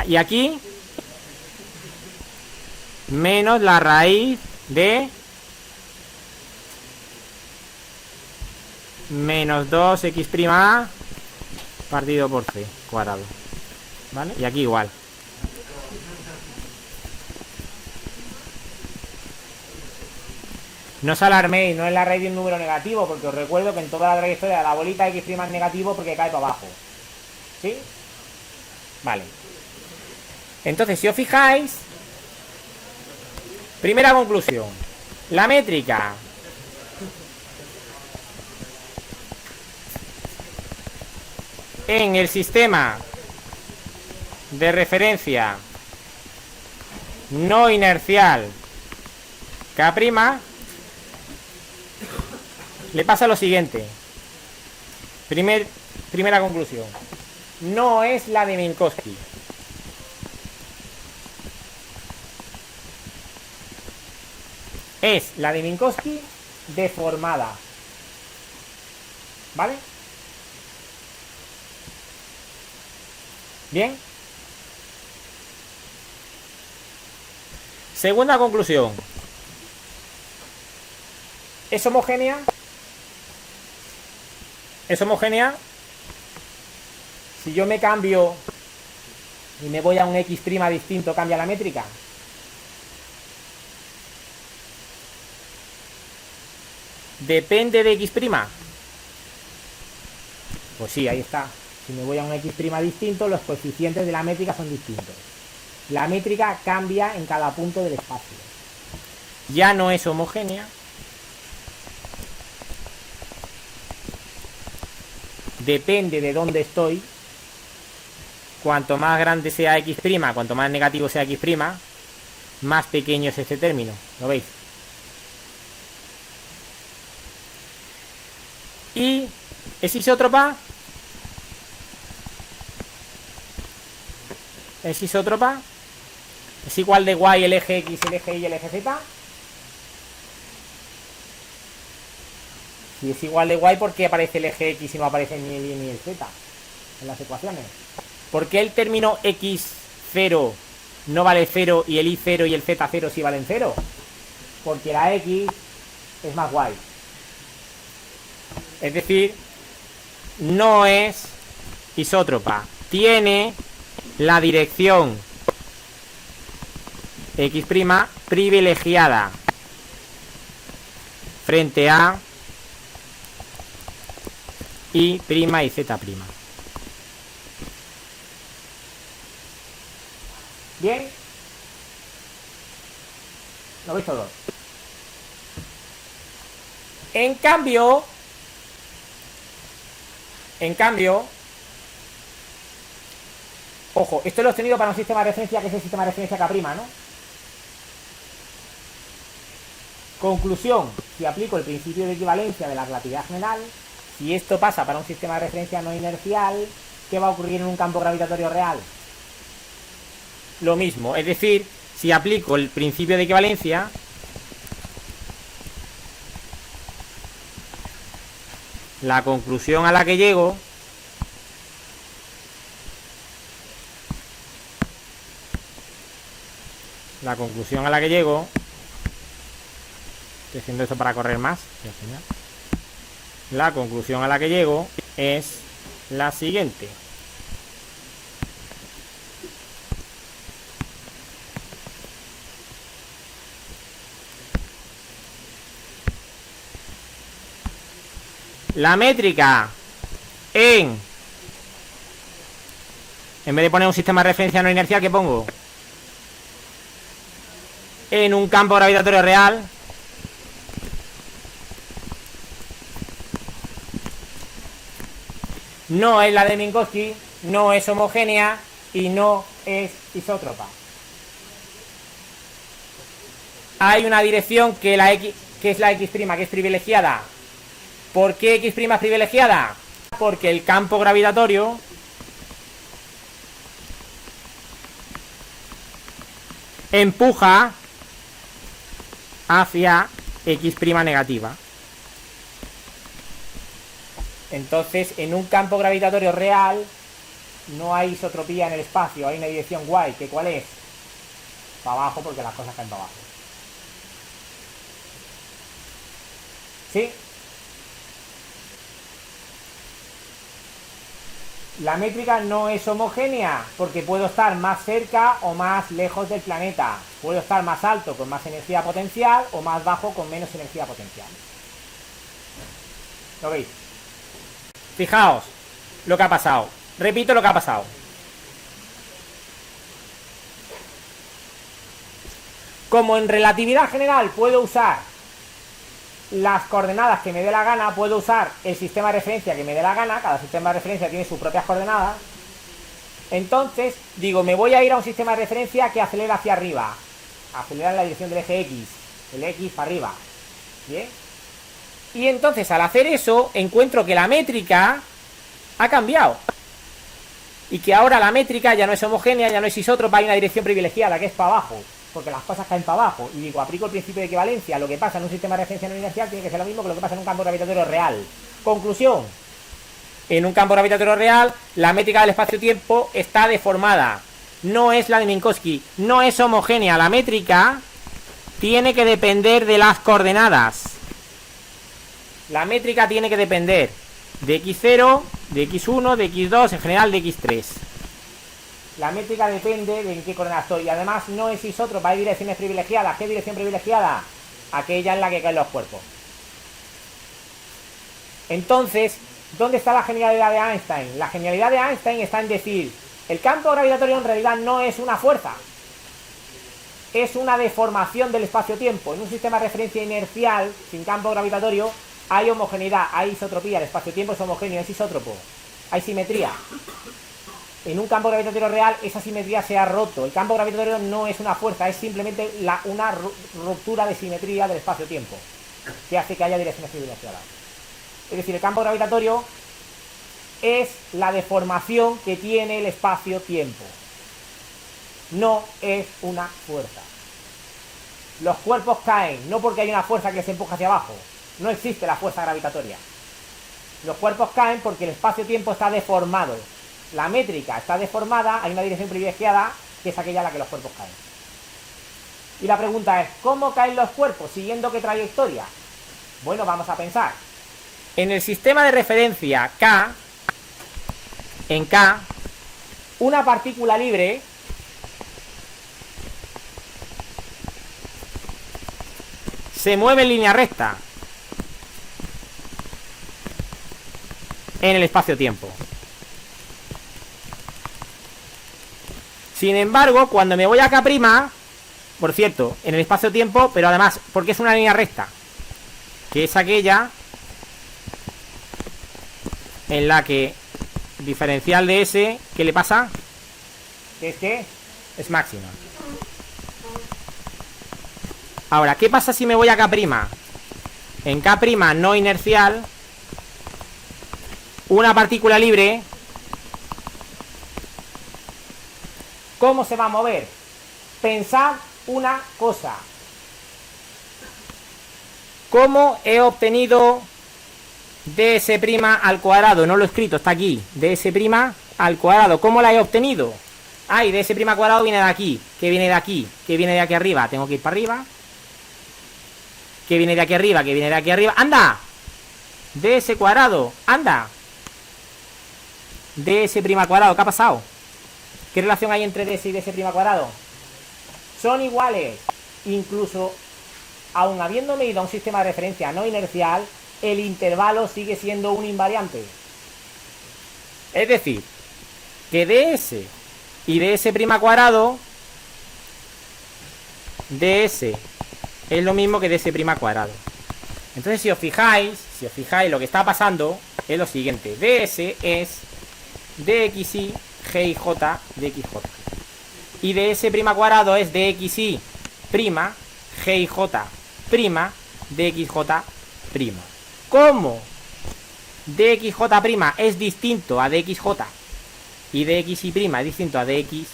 [SPEAKER 2] Y aquí menos la raíz de menos 2x' partido por c cuadrado. ¿Vale? Y aquí igual. No os alarméis, no es la raíz de un número negativo, porque os recuerdo que en toda la trayectoria de la bolita x' es negativo porque cae para abajo. ¿Sí? Vale. Entonces, si os fijáis, primera conclusión. La métrica en el sistema de referencia no inercial K', le pasa lo siguiente. Primera conclusión. No es la de Minkowski. Es la de Minkowski deformada. ¿Vale? Bien. Segunda conclusión. ¿Es homogénea? ¿Es homogénea? Si yo me cambio y me voy a un x' distinto, ¿cambia la métrica? ¿Depende de x'? Pues sí, ahí está. Si me voy a un x' distinto, los coeficientes de la métrica son distintos. La métrica cambia en cada punto del espacio. Ya no es homogénea. Depende de dónde estoy. Cuanto más grande sea x', cuanto más negativo sea x', más pequeño es este término. ¿Lo veis? ¿Y es isótropa? ¿Es isótropa? ¿Es igual de y el eje x, el eje y el eje z? Si es igual de y, ¿por qué aparece el eje x y no aparece ni el y ni el z en las ecuaciones? ¿Por qué el término x0 no vale 0 y el y0 y el z0 sí valen 0? Porque la x es más y. Es decir, no es isótropa. Tiene la dirección x' privilegiada frente a y' y z'. ¿Bien? ¿Lo veis todo? En cambio, ojo, esto lo he obtenido para un sistema de referencia que es el sistema de referencia K', ¿no? Conclusión, si aplico el principio de equivalencia de la relatividad general, si esto pasa para un sistema de referencia no inercial, ¿qué va a ocurrir en un campo gravitatorio real? Lo mismo, es decir, si aplico el principio de equivalencia, la conclusión a la que llego estoy haciendo esto para correr más, la conclusión a la que llego es la siguiente. La métrica en vez de poner un sistema de referencia no inercial, ¿qué pongo? En un campo gravitatorio real. No es la de Minkowski, no es homogénea y no es isótropa. Hay una dirección que es la X', que es privilegiada. ¿Por qué X' es privilegiada? Porque el campo gravitatorio empuja hacia X' negativa. Entonces, en un campo gravitatorio real no hay isotropía en el espacio, hay una dirección Y, ¿que cuál es? Para abajo, porque las cosas caen para abajo. ¿Sí? La métrica no es homogénea porque puedo estar más cerca o más lejos del planeta. Puedo estar más alto con más energía potencial o más bajo con menos energía potencial. ¿Lo veis? Fijaos lo que ha pasado. Repito lo que ha pasado. Como en relatividad general puedo usar las coordenadas que me dé la gana, puedo usar el sistema de referencia que me dé la gana, cada sistema de referencia tiene sus propias coordenadas. Entonces, digo, me voy a ir a un sistema de referencia que acelera hacia arriba, acelera en la dirección del eje X, el X para arriba, ¿bien? Y entonces, al hacer eso, encuentro que la métrica ha cambiado, y que ahora la métrica ya no es homogénea, ya no es isótropa, hay una dirección privilegiada, que es para abajo, porque las cosas caen para abajo, y digo, aplico el principio de equivalencia, lo que pasa en un sistema de referencia no inercial tiene que ser lo mismo que lo que pasa en un campo gravitatorio real. Conclusión: en un campo gravitatorio real, la métrica del espacio-tiempo está deformada, no es la de Minkowski, no es homogénea, la métrica tiene que depender de las coordenadas. La métrica tiene que depender de X0, de X1, de X2, en general de X3. La métrica depende de en qué coordenada estoy. Y además no es isótropa, hay direcciones privilegiadas. ¿Qué dirección privilegiada? Aquella en la que caen los cuerpos. Entonces, ¿dónde está la genialidad de Einstein? La genialidad de Einstein está en decir, el campo gravitatorio en realidad no es una fuerza, es una deformación del espacio-tiempo. En un sistema de referencia inercial, sin campo gravitatorio, hay homogeneidad, hay isotropía, el espacio-tiempo es homogéneo, es isótropo, hay simetría. En un campo gravitatorio real, esa simetría se ha roto. El campo gravitatorio no es una fuerza, es simplemente una ruptura de simetría del espacio-tiempo, que hace que haya direcciones privilegiadas. Es decir, el campo gravitatorio es la deformación que tiene el espacio-tiempo. No es una fuerza. Los cuerpos caen, no porque hay una fuerza que les empuja hacia abajo. No existe la fuerza gravitatoria. Los cuerpos caen porque el espacio-tiempo está deformado. La métrica está deformada, hay una dirección privilegiada, que es aquella a la que los cuerpos caen. Y la pregunta es, ¿cómo caen los cuerpos? ¿Siguiendo qué trayectoria? Bueno, vamos a pensar. En el sistema de referencia K, en K, una partícula libre se mueve en línea recta. en el espacio-tiempo. Sin embargo, cuando me voy a K', por cierto, en el espacio-tiempo, pero además, porque es una línea recta, que es aquella en la que diferencial de S, ¿qué le pasa? Es que es máxima. Ahora, ¿qué pasa si me voy a K'? En K' no inercial, una partícula libre, ¿cómo se va a mover? Pensad una cosa. ¿Cómo he obtenido ds' al cuadrado? No lo he escrito, está aquí. ds' al cuadrado. ¿Cómo la he obtenido? Ay, ds' cuadrado viene de aquí. ¿Qué viene de aquí? ¿Qué viene de aquí arriba? Tengo que ir para arriba. ¿Qué viene de aquí arriba? ¿Qué viene de aquí arriba? ¡Anda! ds cuadrado. ¡Anda! ds' cuadrado. ¿Qué ha pasado? ¿Qué relación hay entre ds y ds' cuadrado? Son iguales. Incluso, aun habiendo medido un sistema de referencia no inercial, el intervalo sigue siendo un invariante. Es decir, que ds y ds' cuadrado, ds es lo mismo que ds' cuadrado. Entonces, si os fijáis, lo que está pasando es lo siguiente. ds es dxy g y j de xj. Y ds' cuadrado es dxy prima g y j prima de xj prima. ¿Cómo dxj' es distinto a dxj y dxy' es distinto a dxy,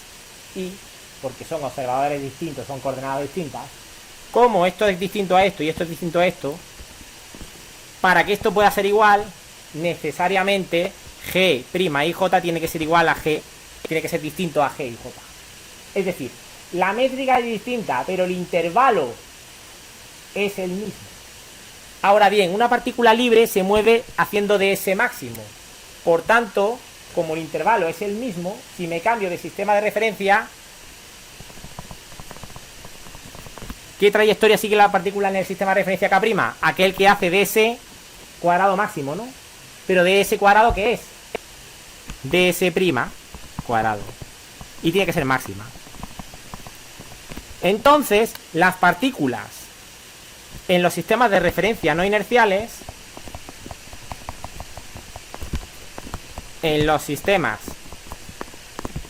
[SPEAKER 2] porque son observadores distintos, son coordenadas distintas? ¿Cómo esto es distinto a esto y esto es distinto a esto? Para que esto pueda ser igual, necesariamente g' y j tiene que ser igual a g, tiene que ser distinto a g y j. Es decir, la métrica es distinta, pero el intervalo es el mismo. Ahora bien, una partícula libre se mueve haciendo ds máximo. Por tanto, como el intervalo es el mismo, si me cambio de sistema de referencia, ¿qué trayectoria sigue la partícula en el sistema de referencia K'? Aquel que hace ds cuadrado máximo, ¿no? Pero ds cuadrado, ¿qué es? ds' cuadrado. Y tiene que ser máxima. Entonces, las partículas en los sistemas de referencia no inerciales, en los sistemas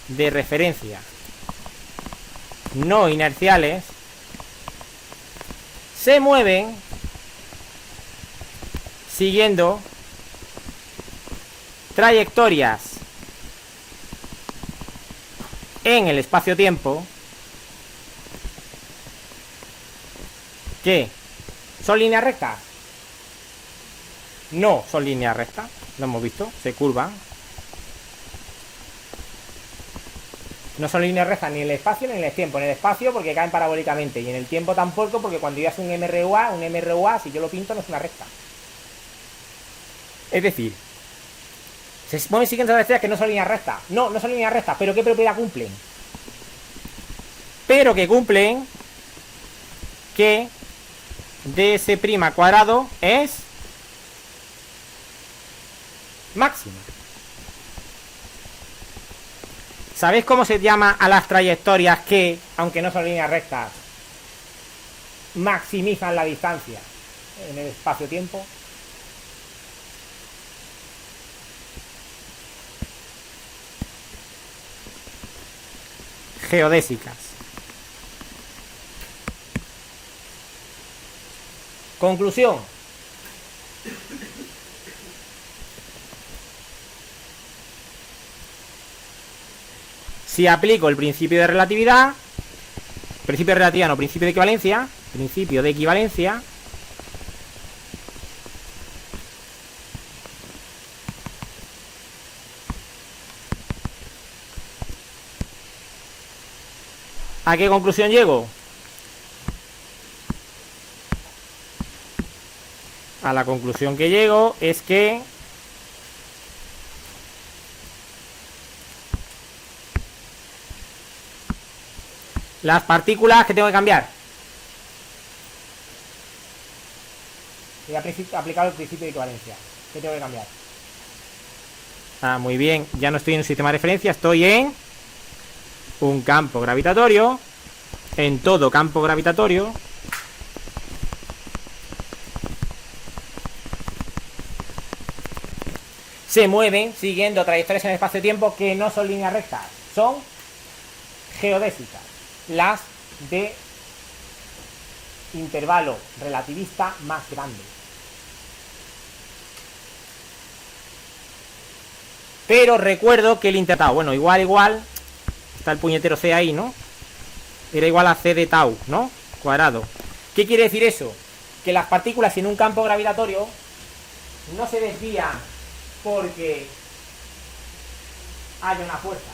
[SPEAKER 2] de referencia no inerciales, se mueven siguiendo trayectorias en el espacio-tiempo que son líneas rectas. No son líneas rectas, lo hemos visto, se curvan. No son líneas rectas ni en el espacio ni en el tiempo. En el espacio porque caen parabólicamente, y en el tiempo tampoco, porque cuando ya es un MRUA, si yo lo pinto no es una recta. Es decir, se mueven siguiendo trayectorias que no son líneas rectas. No son líneas rectas, pero ¿qué propiedad cumplen? Pero que cumplen que ds' cuadrado es máxima. ¿Sabéis cómo se llama a las trayectorias que, aunque no son líneas rectas, maximizan la distancia en el espacio-tiempo? Geodésicas. Conclusión. Si aplico el principio de relatividad, principio de equivalencia, ¿a qué conclusión llego? A la conclusión que llego es que las partículas que tengo que cambiar. Voy a aplicar el principio de equivalencia. ¿Qué tengo que cambiar? Ah, muy bien. Ya no estoy en un sistema de referencia, estoy en un campo gravitatorio. En todo campo gravitatorio se mueven siguiendo trayectorias en el espacio-tiempo que no son líneas rectas, son geodésicas, las de intervalo relativista más grande. Pero recuerdo que el intervalo, bueno, igual, está el puñetero C ahí, ¿no? Era igual a C de tau, ¿no? Cuadrado. ¿Qué quiere decir eso? Que las partículas en un campo gravitatorio no se desvían porque haya una fuerza.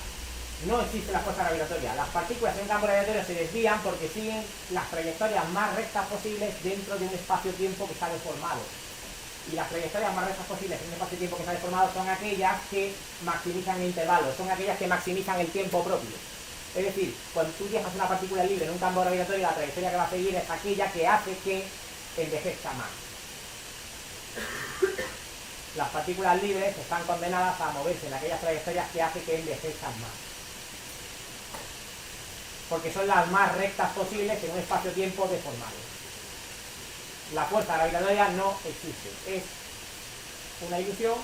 [SPEAKER 2] No existe la fuerza gravitatoria. Las partículas en un campo gravitatorio se desvían porque siguen las trayectorias más rectas posibles dentro de un espacio-tiempo que está deformado. Y las trayectorias más rectas posibles en un espacio-tiempo que está deformado son aquellas que maximizan el intervalo, son aquellas que maximizan el tiempo propio. Es decir, cuando tú dejas una partícula libre en un campo gravitatorio, la trayectoria que va a seguir es aquella que hace que envejezca más. Las partículas libres están condenadas a moverse en aquellas trayectorias que hacen que envejezcan más. Porque son las más rectas posibles en un espacio-tiempo deformado. La fuerza gravitatoria no existe. Es una ilusión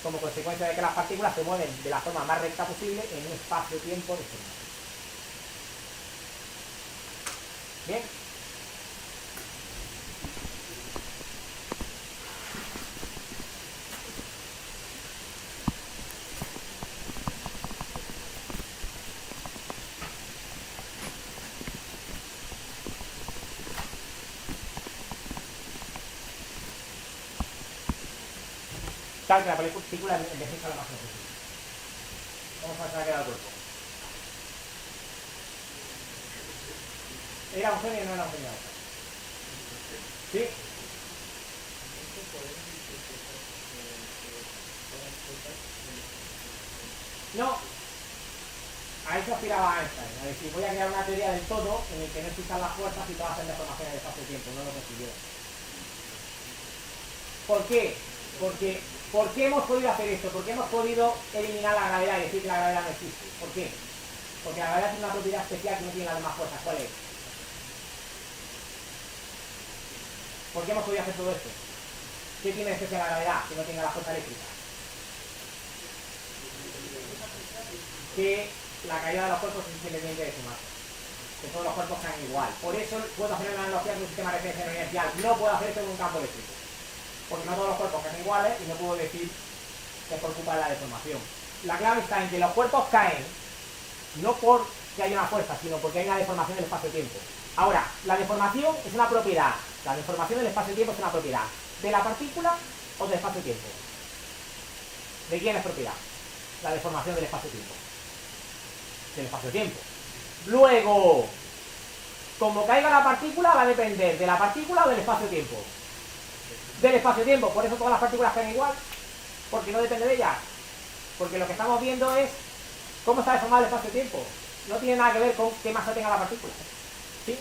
[SPEAKER 2] como consecuencia de que las partículas se mueven de la forma más recta posible en un espacio-tiempo deformado. Bien. Tal que la partícula envejezca lo máximo posible. Vamos a sacar el cuerpo. ¿Era un genio o no era un genio? ¿Sí? No. A eso aspiraba Einstein. A decir, voy a crear una teoría del todo en el que no existan las fuerzas y todas hacen deformaciones de espacio-tiempo. No lo consiguió. ¿Por qué? ¿Por qué hemos podido hacer esto? ¿Por qué hemos podido eliminar la gravedad y decir que la gravedad no existe? ¿Por qué? Porque la gravedad tiene una propiedad especial que no tiene las demás fuerzas. ¿Cuál es? ¿Por qué hemos podido hacer todo esto? ¿Qué tiene de especial la gravedad que no tenga la fuerza eléctrica? Que la caída de los cuerpos es independiente de su masa. Que todos los cuerpos sean igual. Por eso puedo hacer una analogía con un sistema de referencia no inercial. No puedo hacer esto en un campo eléctrico. Porque no todos los cuerpos sean iguales y no puedo decir que es por culpa de la deformación. La clave está en que los cuerpos caen no porque haya una fuerza, sino porque hay una deformación del espacio-tiempo. Ahora, la deformación es una propiedad. La deformación del espacio-tiempo es una propiedad. ¿De la partícula o del espacio-tiempo? ¿De quién es propiedad? La deformación del espacio-tiempo. Del espacio-tiempo. Luego, como caiga la partícula, va a depender de la partícula o del espacio-tiempo. Del espacio-tiempo. Por eso todas las partículas caen igual. Porque no depende de ellas. Porque lo que estamos viendo es cómo está deformado el espacio-tiempo. No tiene nada que ver con qué masa tenga la partícula. ¿Sí?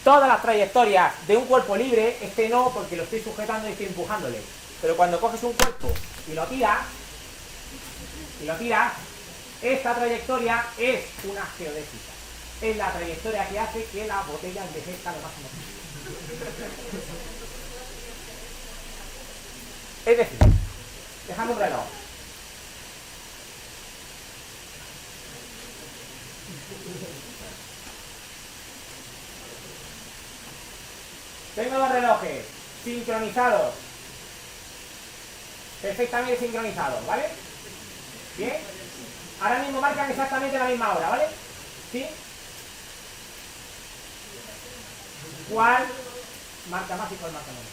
[SPEAKER 2] Todas las trayectorias de un cuerpo libre, este no, porque lo estoy sujetando y estoy empujándole. Pero cuando coges un cuerpo y lo tiras, esta trayectoria es una geodésica. Es la trayectoria que hace que la botella envejezca lo máximo posible. Es decir, dejando un reloj. Tengo los relojes sincronizados, perfectamente sincronizados, ¿vale? Bien. Ahora mismo marcan exactamente la misma hora, ¿vale? ¿Sí? ¿Cuál marca más y cuál marca menos?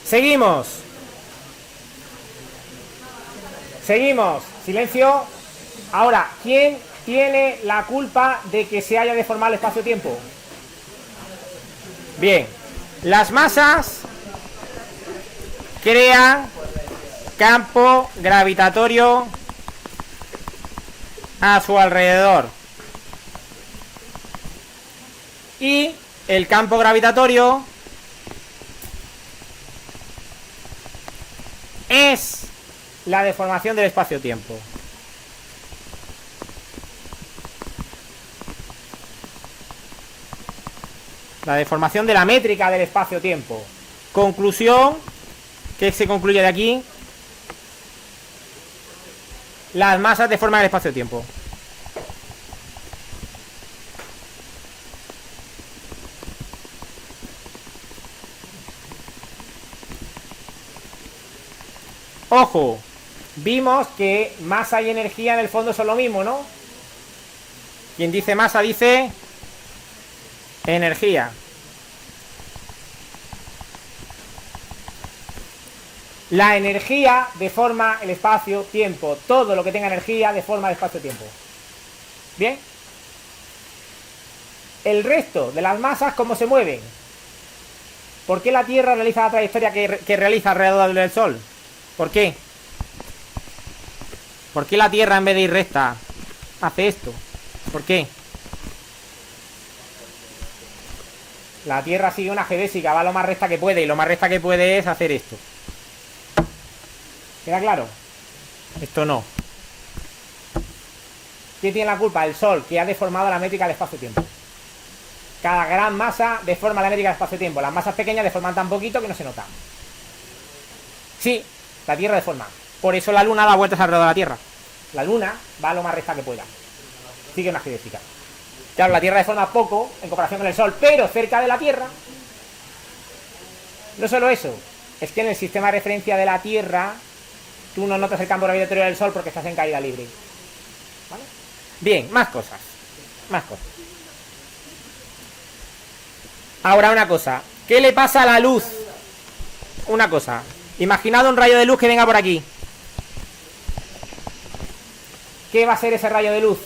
[SPEAKER 2] Seguimos. Silencio. Ahora, ¿quién tiene la culpa de que se haya deformado el espacio-tiempo? Bien, las masas crean campo gravitatorio a su alrededor. Y el campo gravitatorio es la deformación del espacio-tiempo. La deformación de la métrica del espacio-tiempo. Conclusión, ¿qué se concluye de aquí? Las masas deforman el espacio-tiempo. Ojo, vimos que masa y energía en el fondo son lo mismo, ¿no? Quien dice masa dice energía. La energía deforma el espacio-tiempo. Todo lo que tenga energía deforma el espacio-tiempo. ¿Bien? El resto de las masas, ¿cómo se mueven? ¿Por qué la Tierra realiza la trayectoria que realiza alrededor del Sol? ¿Por qué? ¿Por qué la Tierra, en vez de ir recta, hace esto? ¿Por qué? La Tierra sigue una geodésica, va lo más recta que puede, y lo más recta que puede es hacer esto. ¿Queda claro? Esto no. ¿Quién tiene la culpa? El Sol, que ha deformado la métrica del espacio-tiempo. Cada gran masa deforma la métrica del espacio-tiempo. Las masas pequeñas deforman tan poquito que no se nota. Sí, la Tierra deforma. Por eso la Luna da vueltas alrededor de la Tierra. La Luna va lo más recta que pueda. Sigue una geodésica. Claro, la Tierra deforma poco en comparación con el Sol, pero cerca de la Tierra. No solo eso, es que en el sistema de referencia de la Tierra tú no notas el campo gravitatorio del Sol porque estás en caída libre. ¿Vale? Bien, más cosas. Más cosas. Ahora una cosa. ¿Qué le pasa a la luz? Una cosa. Imaginad un rayo de luz que venga por aquí. ¿Qué va a ser ese rayo de luz?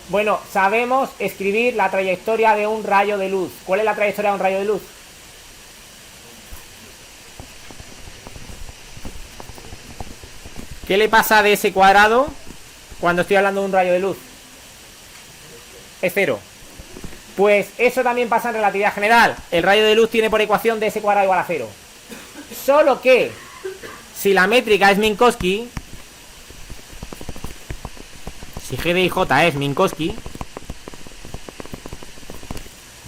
[SPEAKER 2] Bueno, sabemos escribir la trayectoria de un rayo de luz. ¿Cuál es la trayectoria de un rayo de luz? ¿Qué le pasa de ese cuadrado cuando estoy hablando de un rayo de luz? Es cero. Pues eso también pasa en relatividad general. El rayo de luz tiene por ecuación de ese cuadrado igual a cero. Solo que si la métrica es Minkowski, si G de J es Minkowski,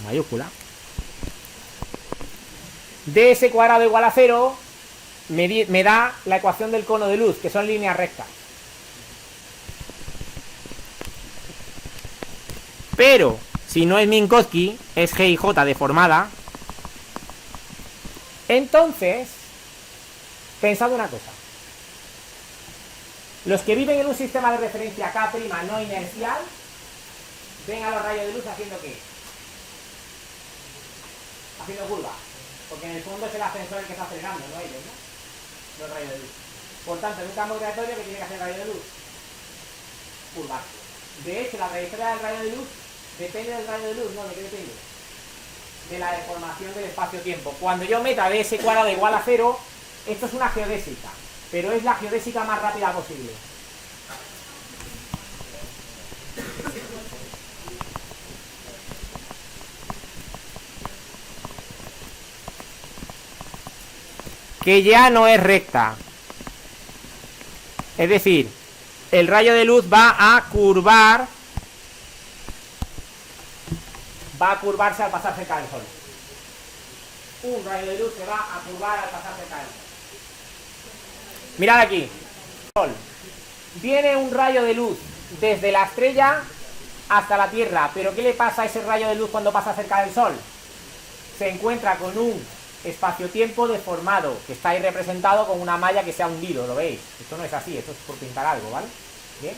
[SPEAKER 2] mayúscula, de ese cuadrado igual a cero me da la ecuación del cono de luz, que son líneas rectas. Pero si no es Minkowski, es G y J deformada. Entonces, pensad una cosa. Los que viven en un sistema de referencia K' no inercial, ven a los rayos de luz haciendo ¿qué? Haciendo curva. Porque en el fondo es el ascensor el que está acelerando, no ellos, ¿no? Los rayos de luz. Por tanto, en un campo gravitatorio, ¿qué tiene que hacer el rayo de luz? Curvarse. De hecho, la trayectoria del rayo de luz depende del rayo de luz, ¿no? ¿De qué depende? De la deformación del espacio-tiempo. Cuando yo meta de ese cuadrado igual a cero, esto es una geodésica, pero es la geodésica más rápida posible. Que ya no es recta. Es decir, el rayo de luz va a curvar. Va a curvarse al pasar cerca del Sol. Un rayo de luz se va a curvar al pasar cerca del Sol. Mirad aquí. Sol. Viene un rayo de luz desde la estrella hasta la Tierra. Pero ¿qué le pasa a ese rayo de luz cuando pasa cerca del Sol? Se encuentra con un espacio-tiempo deformado, que está ahí representado con una malla que se ha hundido, ¿lo veis? Esto no es así, esto es por pintar algo, ¿vale? Bien.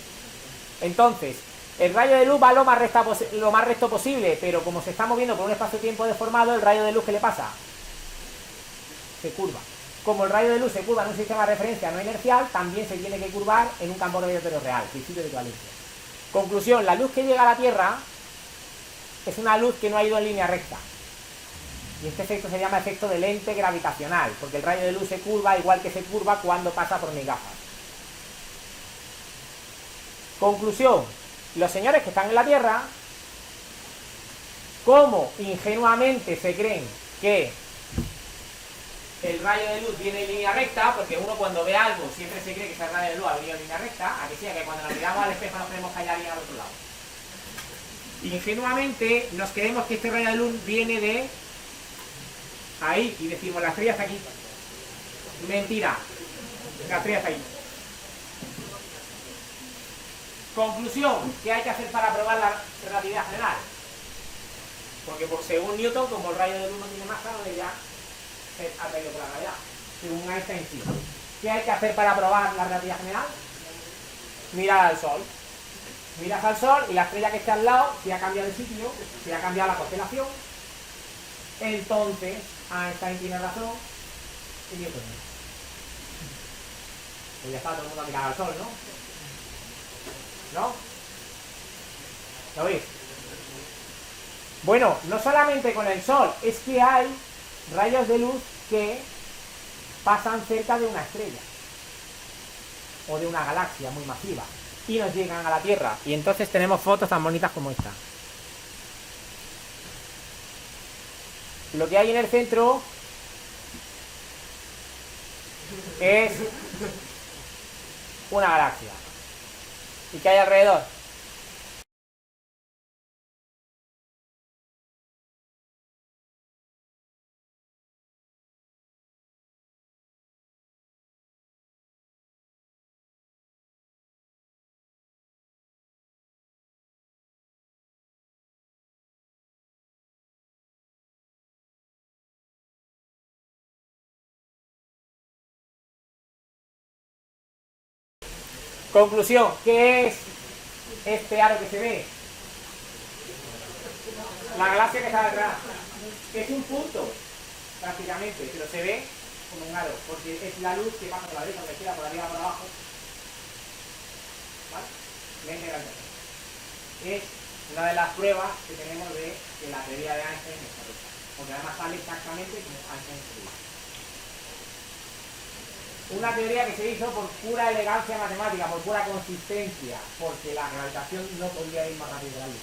[SPEAKER 2] Entonces, el rayo de luz va lo más recto posible, pero como se está moviendo por un espacio-tiempo deformado, el rayo de luz, ¿qué le pasa? Se curva. Como el rayo de luz se curva en un sistema de referencia no inercial, también se tiene que curvar en un campo gravitatorio real, principio de equivalencia. Conclusión, la luz que llega a la Tierra es una luz que no ha ido en línea recta. Y este efecto se llama efecto de lente gravitacional, porque el rayo de luz se curva igual que se curva cuando pasa por mis gafas. Conclusión, los señores que están en la Tierra, como ingenuamente se creen que el rayo de luz viene en línea recta, porque uno cuando ve algo siempre se cree que ese rayo de luz ha venido en línea recta, a que sí, a que cuando nos miramos al espejo nos creemos que hay alguien al otro lado. Ingenuamente nos creemos que este rayo de luz viene de ahí y decimos la estrella está aquí. Mentira, la estrella está ahí. Conclusión, ¿qué hay que hacer para probar la relatividad general? Porque según Newton, como el rayo de luz no tiene masa, no debería ser atraído por la gravedad. Según Einstein sí. ¿Qué hay que hacer para probar la relatividad general? Mirar al Sol. Miras al Sol y la estrella que está al lado, si ha cambiado de sitio, si ha cambiado la constelación, entonces Einstein tiene razón y Newton no. Pues ya está todo el mundo a mirar al Sol, ¿no? ¿No? ¿Lo veis? Bueno, no solamente con el Sol, es que hay rayos de luz que pasan cerca de una estrella o de una galaxia muy masiva y nos llegan a la Tierra, y entonces tenemos fotos tan bonitas como esta. Lo que hay en el centro es una galaxia. ¿Y qué hay alrededor? Conclusión, ¿qué es este aro que se ve? La galaxia que está detrás. Es un punto, prácticamente, pero se ve como un aro, porque es la luz que pasa por la derecha, por la izquierda, por arriba, por abajo. ¿Vale? Lente gravitacional. Es una de las pruebas que tenemos de que la teoría de Einstein es correcta, porque además sale exactamente como Einstein escribió. Una teoría que se hizo por pura elegancia matemática, por pura consistencia, porque la gravitación no podía ir más rápido que la luz.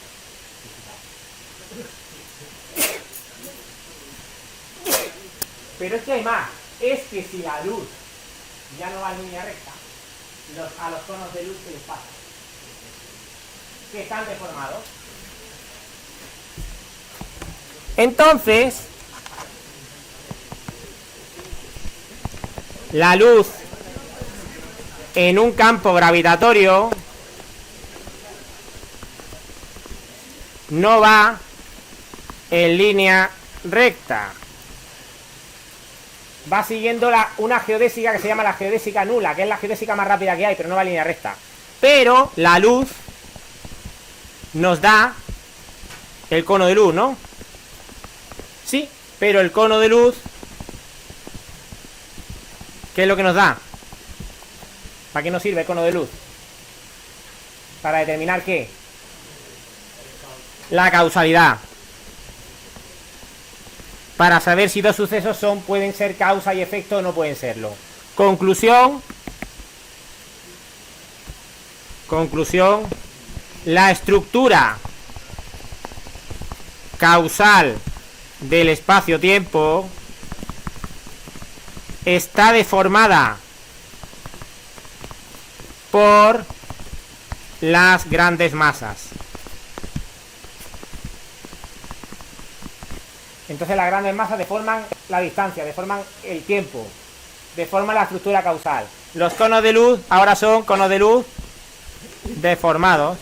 [SPEAKER 2] Pero es que hay más, es que si la luz ya no va en línea recta, a los conos de luz que les pasa, que están deformados. Entonces, la luz en un campo gravitatorio no va en línea recta. Va siguiendo una geodésica que se llama la geodésica nula, que es la geodésica más rápida que hay, pero no va en línea recta. Pero la luz nos da el cono de luz, ¿no? Sí, pero el cono de luz, ¿qué es lo que nos da? ¿Para qué nos sirve el cono de luz? Para determinar ¿qué? La causalidad. Para saber si dos sucesos pueden ser causa y efecto o no pueden serlo. Conclusión, la estructura causal del espacio-tiempo está deformada por las grandes masas. Entonces las grandes masas deforman la distancia, deforman el tiempo, deforman la estructura causal. Los conos de luz ahora son conos de luz deformados.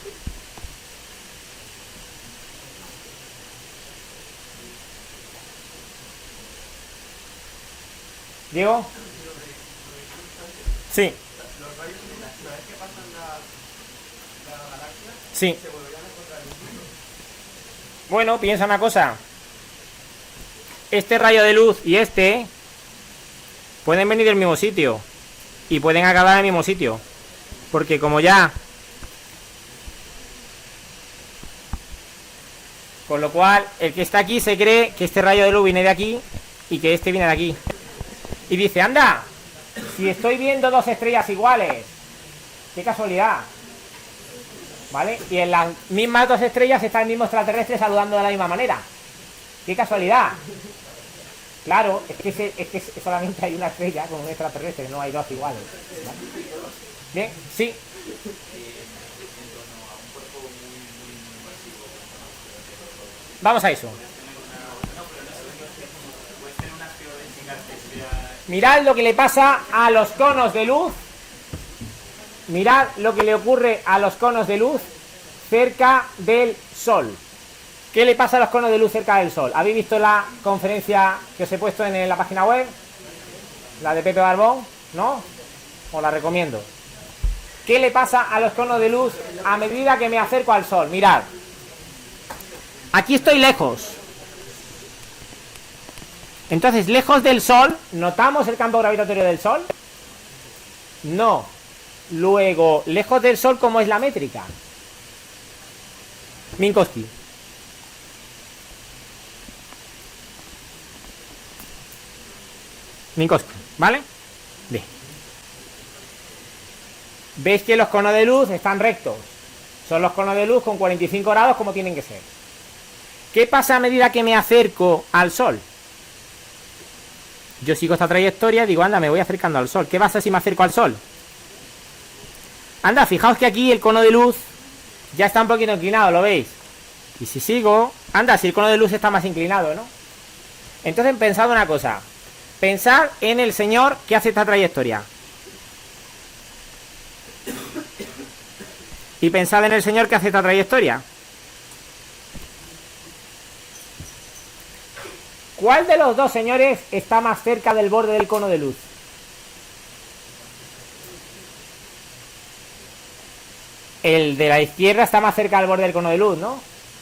[SPEAKER 2] ¿Diego? Sí. Sí. Bueno, piensa una cosa. Este rayo de luz y este pueden venir del mismo sitio y pueden acabar en el mismo sitio, porque como ya Con lo cual, el que está aquí se cree que este rayo de luz viene de aquí y que este viene de aquí. Y dice, anda, si estoy viendo dos estrellas iguales, qué casualidad. ¿Vale? Y en las mismas dos estrellas está el mismo extraterrestre saludando de la misma manera. ¡Qué casualidad! Claro, es que solamente hay una estrella con un extraterrestre, no hay dos iguales. ¿Vale? Bien, sí. Vamos a eso. Mirad lo que le pasa a los conos de luz. Mirad lo que le ocurre a los conos de luz cerca del Sol. ¿Qué le pasa a los conos de luz cerca del Sol? ¿Habéis visto la conferencia que os he puesto en la página web? La de Pepe Barbón, ¿no? Os la recomiendo. ¿Qué le pasa a los conos de luz a medida que me acerco al Sol? Mirad. Aquí estoy lejos. Entonces, lejos del Sol, ¿notamos el campo gravitatorio del Sol? No. Luego, lejos del Sol, ¿cómo es la métrica? Minkowski. Minkowski, ¿vale? Bien. ¿Veis que los conos de luz están rectos? Son los conos de luz con 45 grados como tienen que ser. ¿Qué pasa a medida que me acerco al Sol? Yo sigo esta trayectoria y digo, anda, me voy acercando al Sol. ¿Qué pasa si me acerco al Sol? Anda, fijaos que aquí el cono de luz ya está un poquito inclinado, ¿lo veis? Y si sigo, anda, si el cono de luz está más inclinado, ¿no? Entonces pensad una cosa. Pensad en el señor que hace esta trayectoria. Y pensad en el señor que hace esta trayectoria. ¿Cuál de los dos señores está más cerca del borde del cono de luz? El de la izquierda está más cerca del borde del cono de luz, ¿no?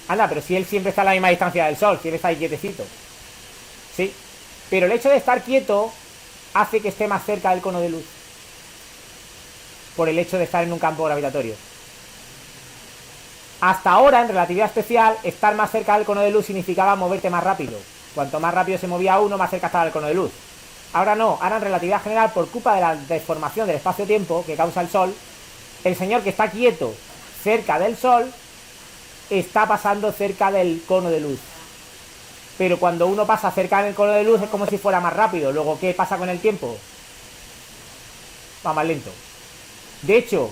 [SPEAKER 2] Anda, pero si él siempre está a la misma distancia del Sol, si él está ahí quietecito. Sí. Pero el hecho de estar quieto hace que esté más cerca del cono de luz. Por el hecho de estar en un campo gravitatorio. Hasta ahora, en relatividad especial, estar más cerca del cono de luz significaba moverte más rápido. Cuanto más rápido se movía uno, más cerca estaba el cono de luz. Ahora no, ahora en relatividad general, por culpa de la deformación del espacio-tiempo que causa el Sol, el señor que está quieto cerca del Sol está pasando cerca del cono de luz. Pero cuando uno pasa cerca del cono de luz es como si fuera más rápido. Luego, ¿qué pasa con el tiempo? Va más lento. De hecho,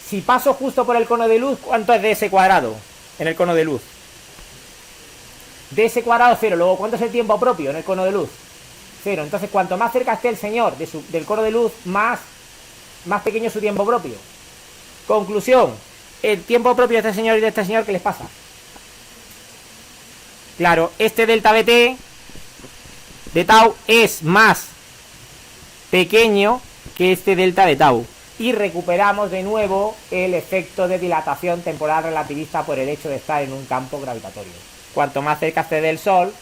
[SPEAKER 2] si paso justo por el cono de luz, ¿cuánto es ds cuadrado en el cono de luz? ds cuadrado 0. Luego, ¿cuánto es el tiempo propio en el cono de luz? 0. Entonces, cuanto más cerca esté el señor del cono de luz, más pequeño es su tiempo propio. Conclusión. El tiempo propio de este señor y de este señor, ¿qué les pasa? Claro, este delta bt de tau es más pequeño que este delta de tau. Y recuperamos de nuevo el efecto de dilatación temporal relativista por el hecho de estar en un campo gravitatorio. Cuanto más cerca esté del Sol,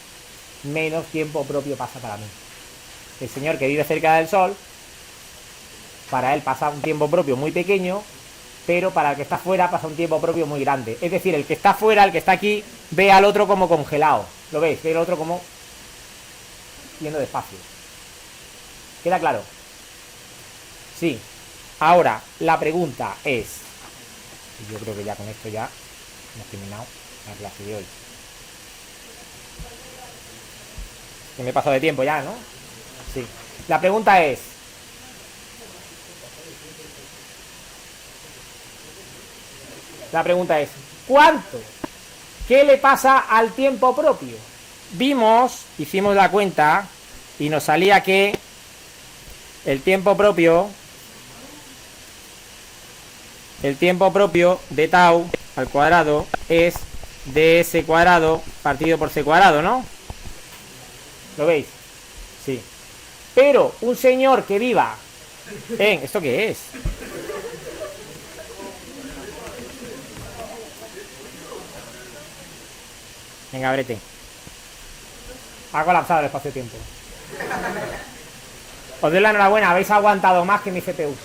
[SPEAKER 2] menos tiempo propio pasa para mí. El señor que vive cerca del Sol, para él pasa un tiempo propio muy pequeño, pero para el que está fuera pasa un tiempo propio muy grande. Es decir, el que está fuera, el que está aquí, ve al otro como congelado. ¿Lo veis? Ve al otro como yendo despacio. ¿Queda claro? Sí. Ahora, la pregunta es, y yo creo que ya con esto ya hemos terminado la clase de hoy. Que me he pasado de tiempo ya, ¿no? Sí. La pregunta es, ¿cuánto? ¿Qué le pasa al tiempo propio? Hicimos la cuenta y nos salía que el tiempo propio de tau al cuadrado es ds cuadrado partido por c cuadrado, ¿no? ¿Lo veis? Sí. Pero un señor que viva en... ¿Esto qué es? Venga, brete. Ha colapsado el espacio-tiempo. Os doy la enhorabuena, habéis aguantado más que mi CPU.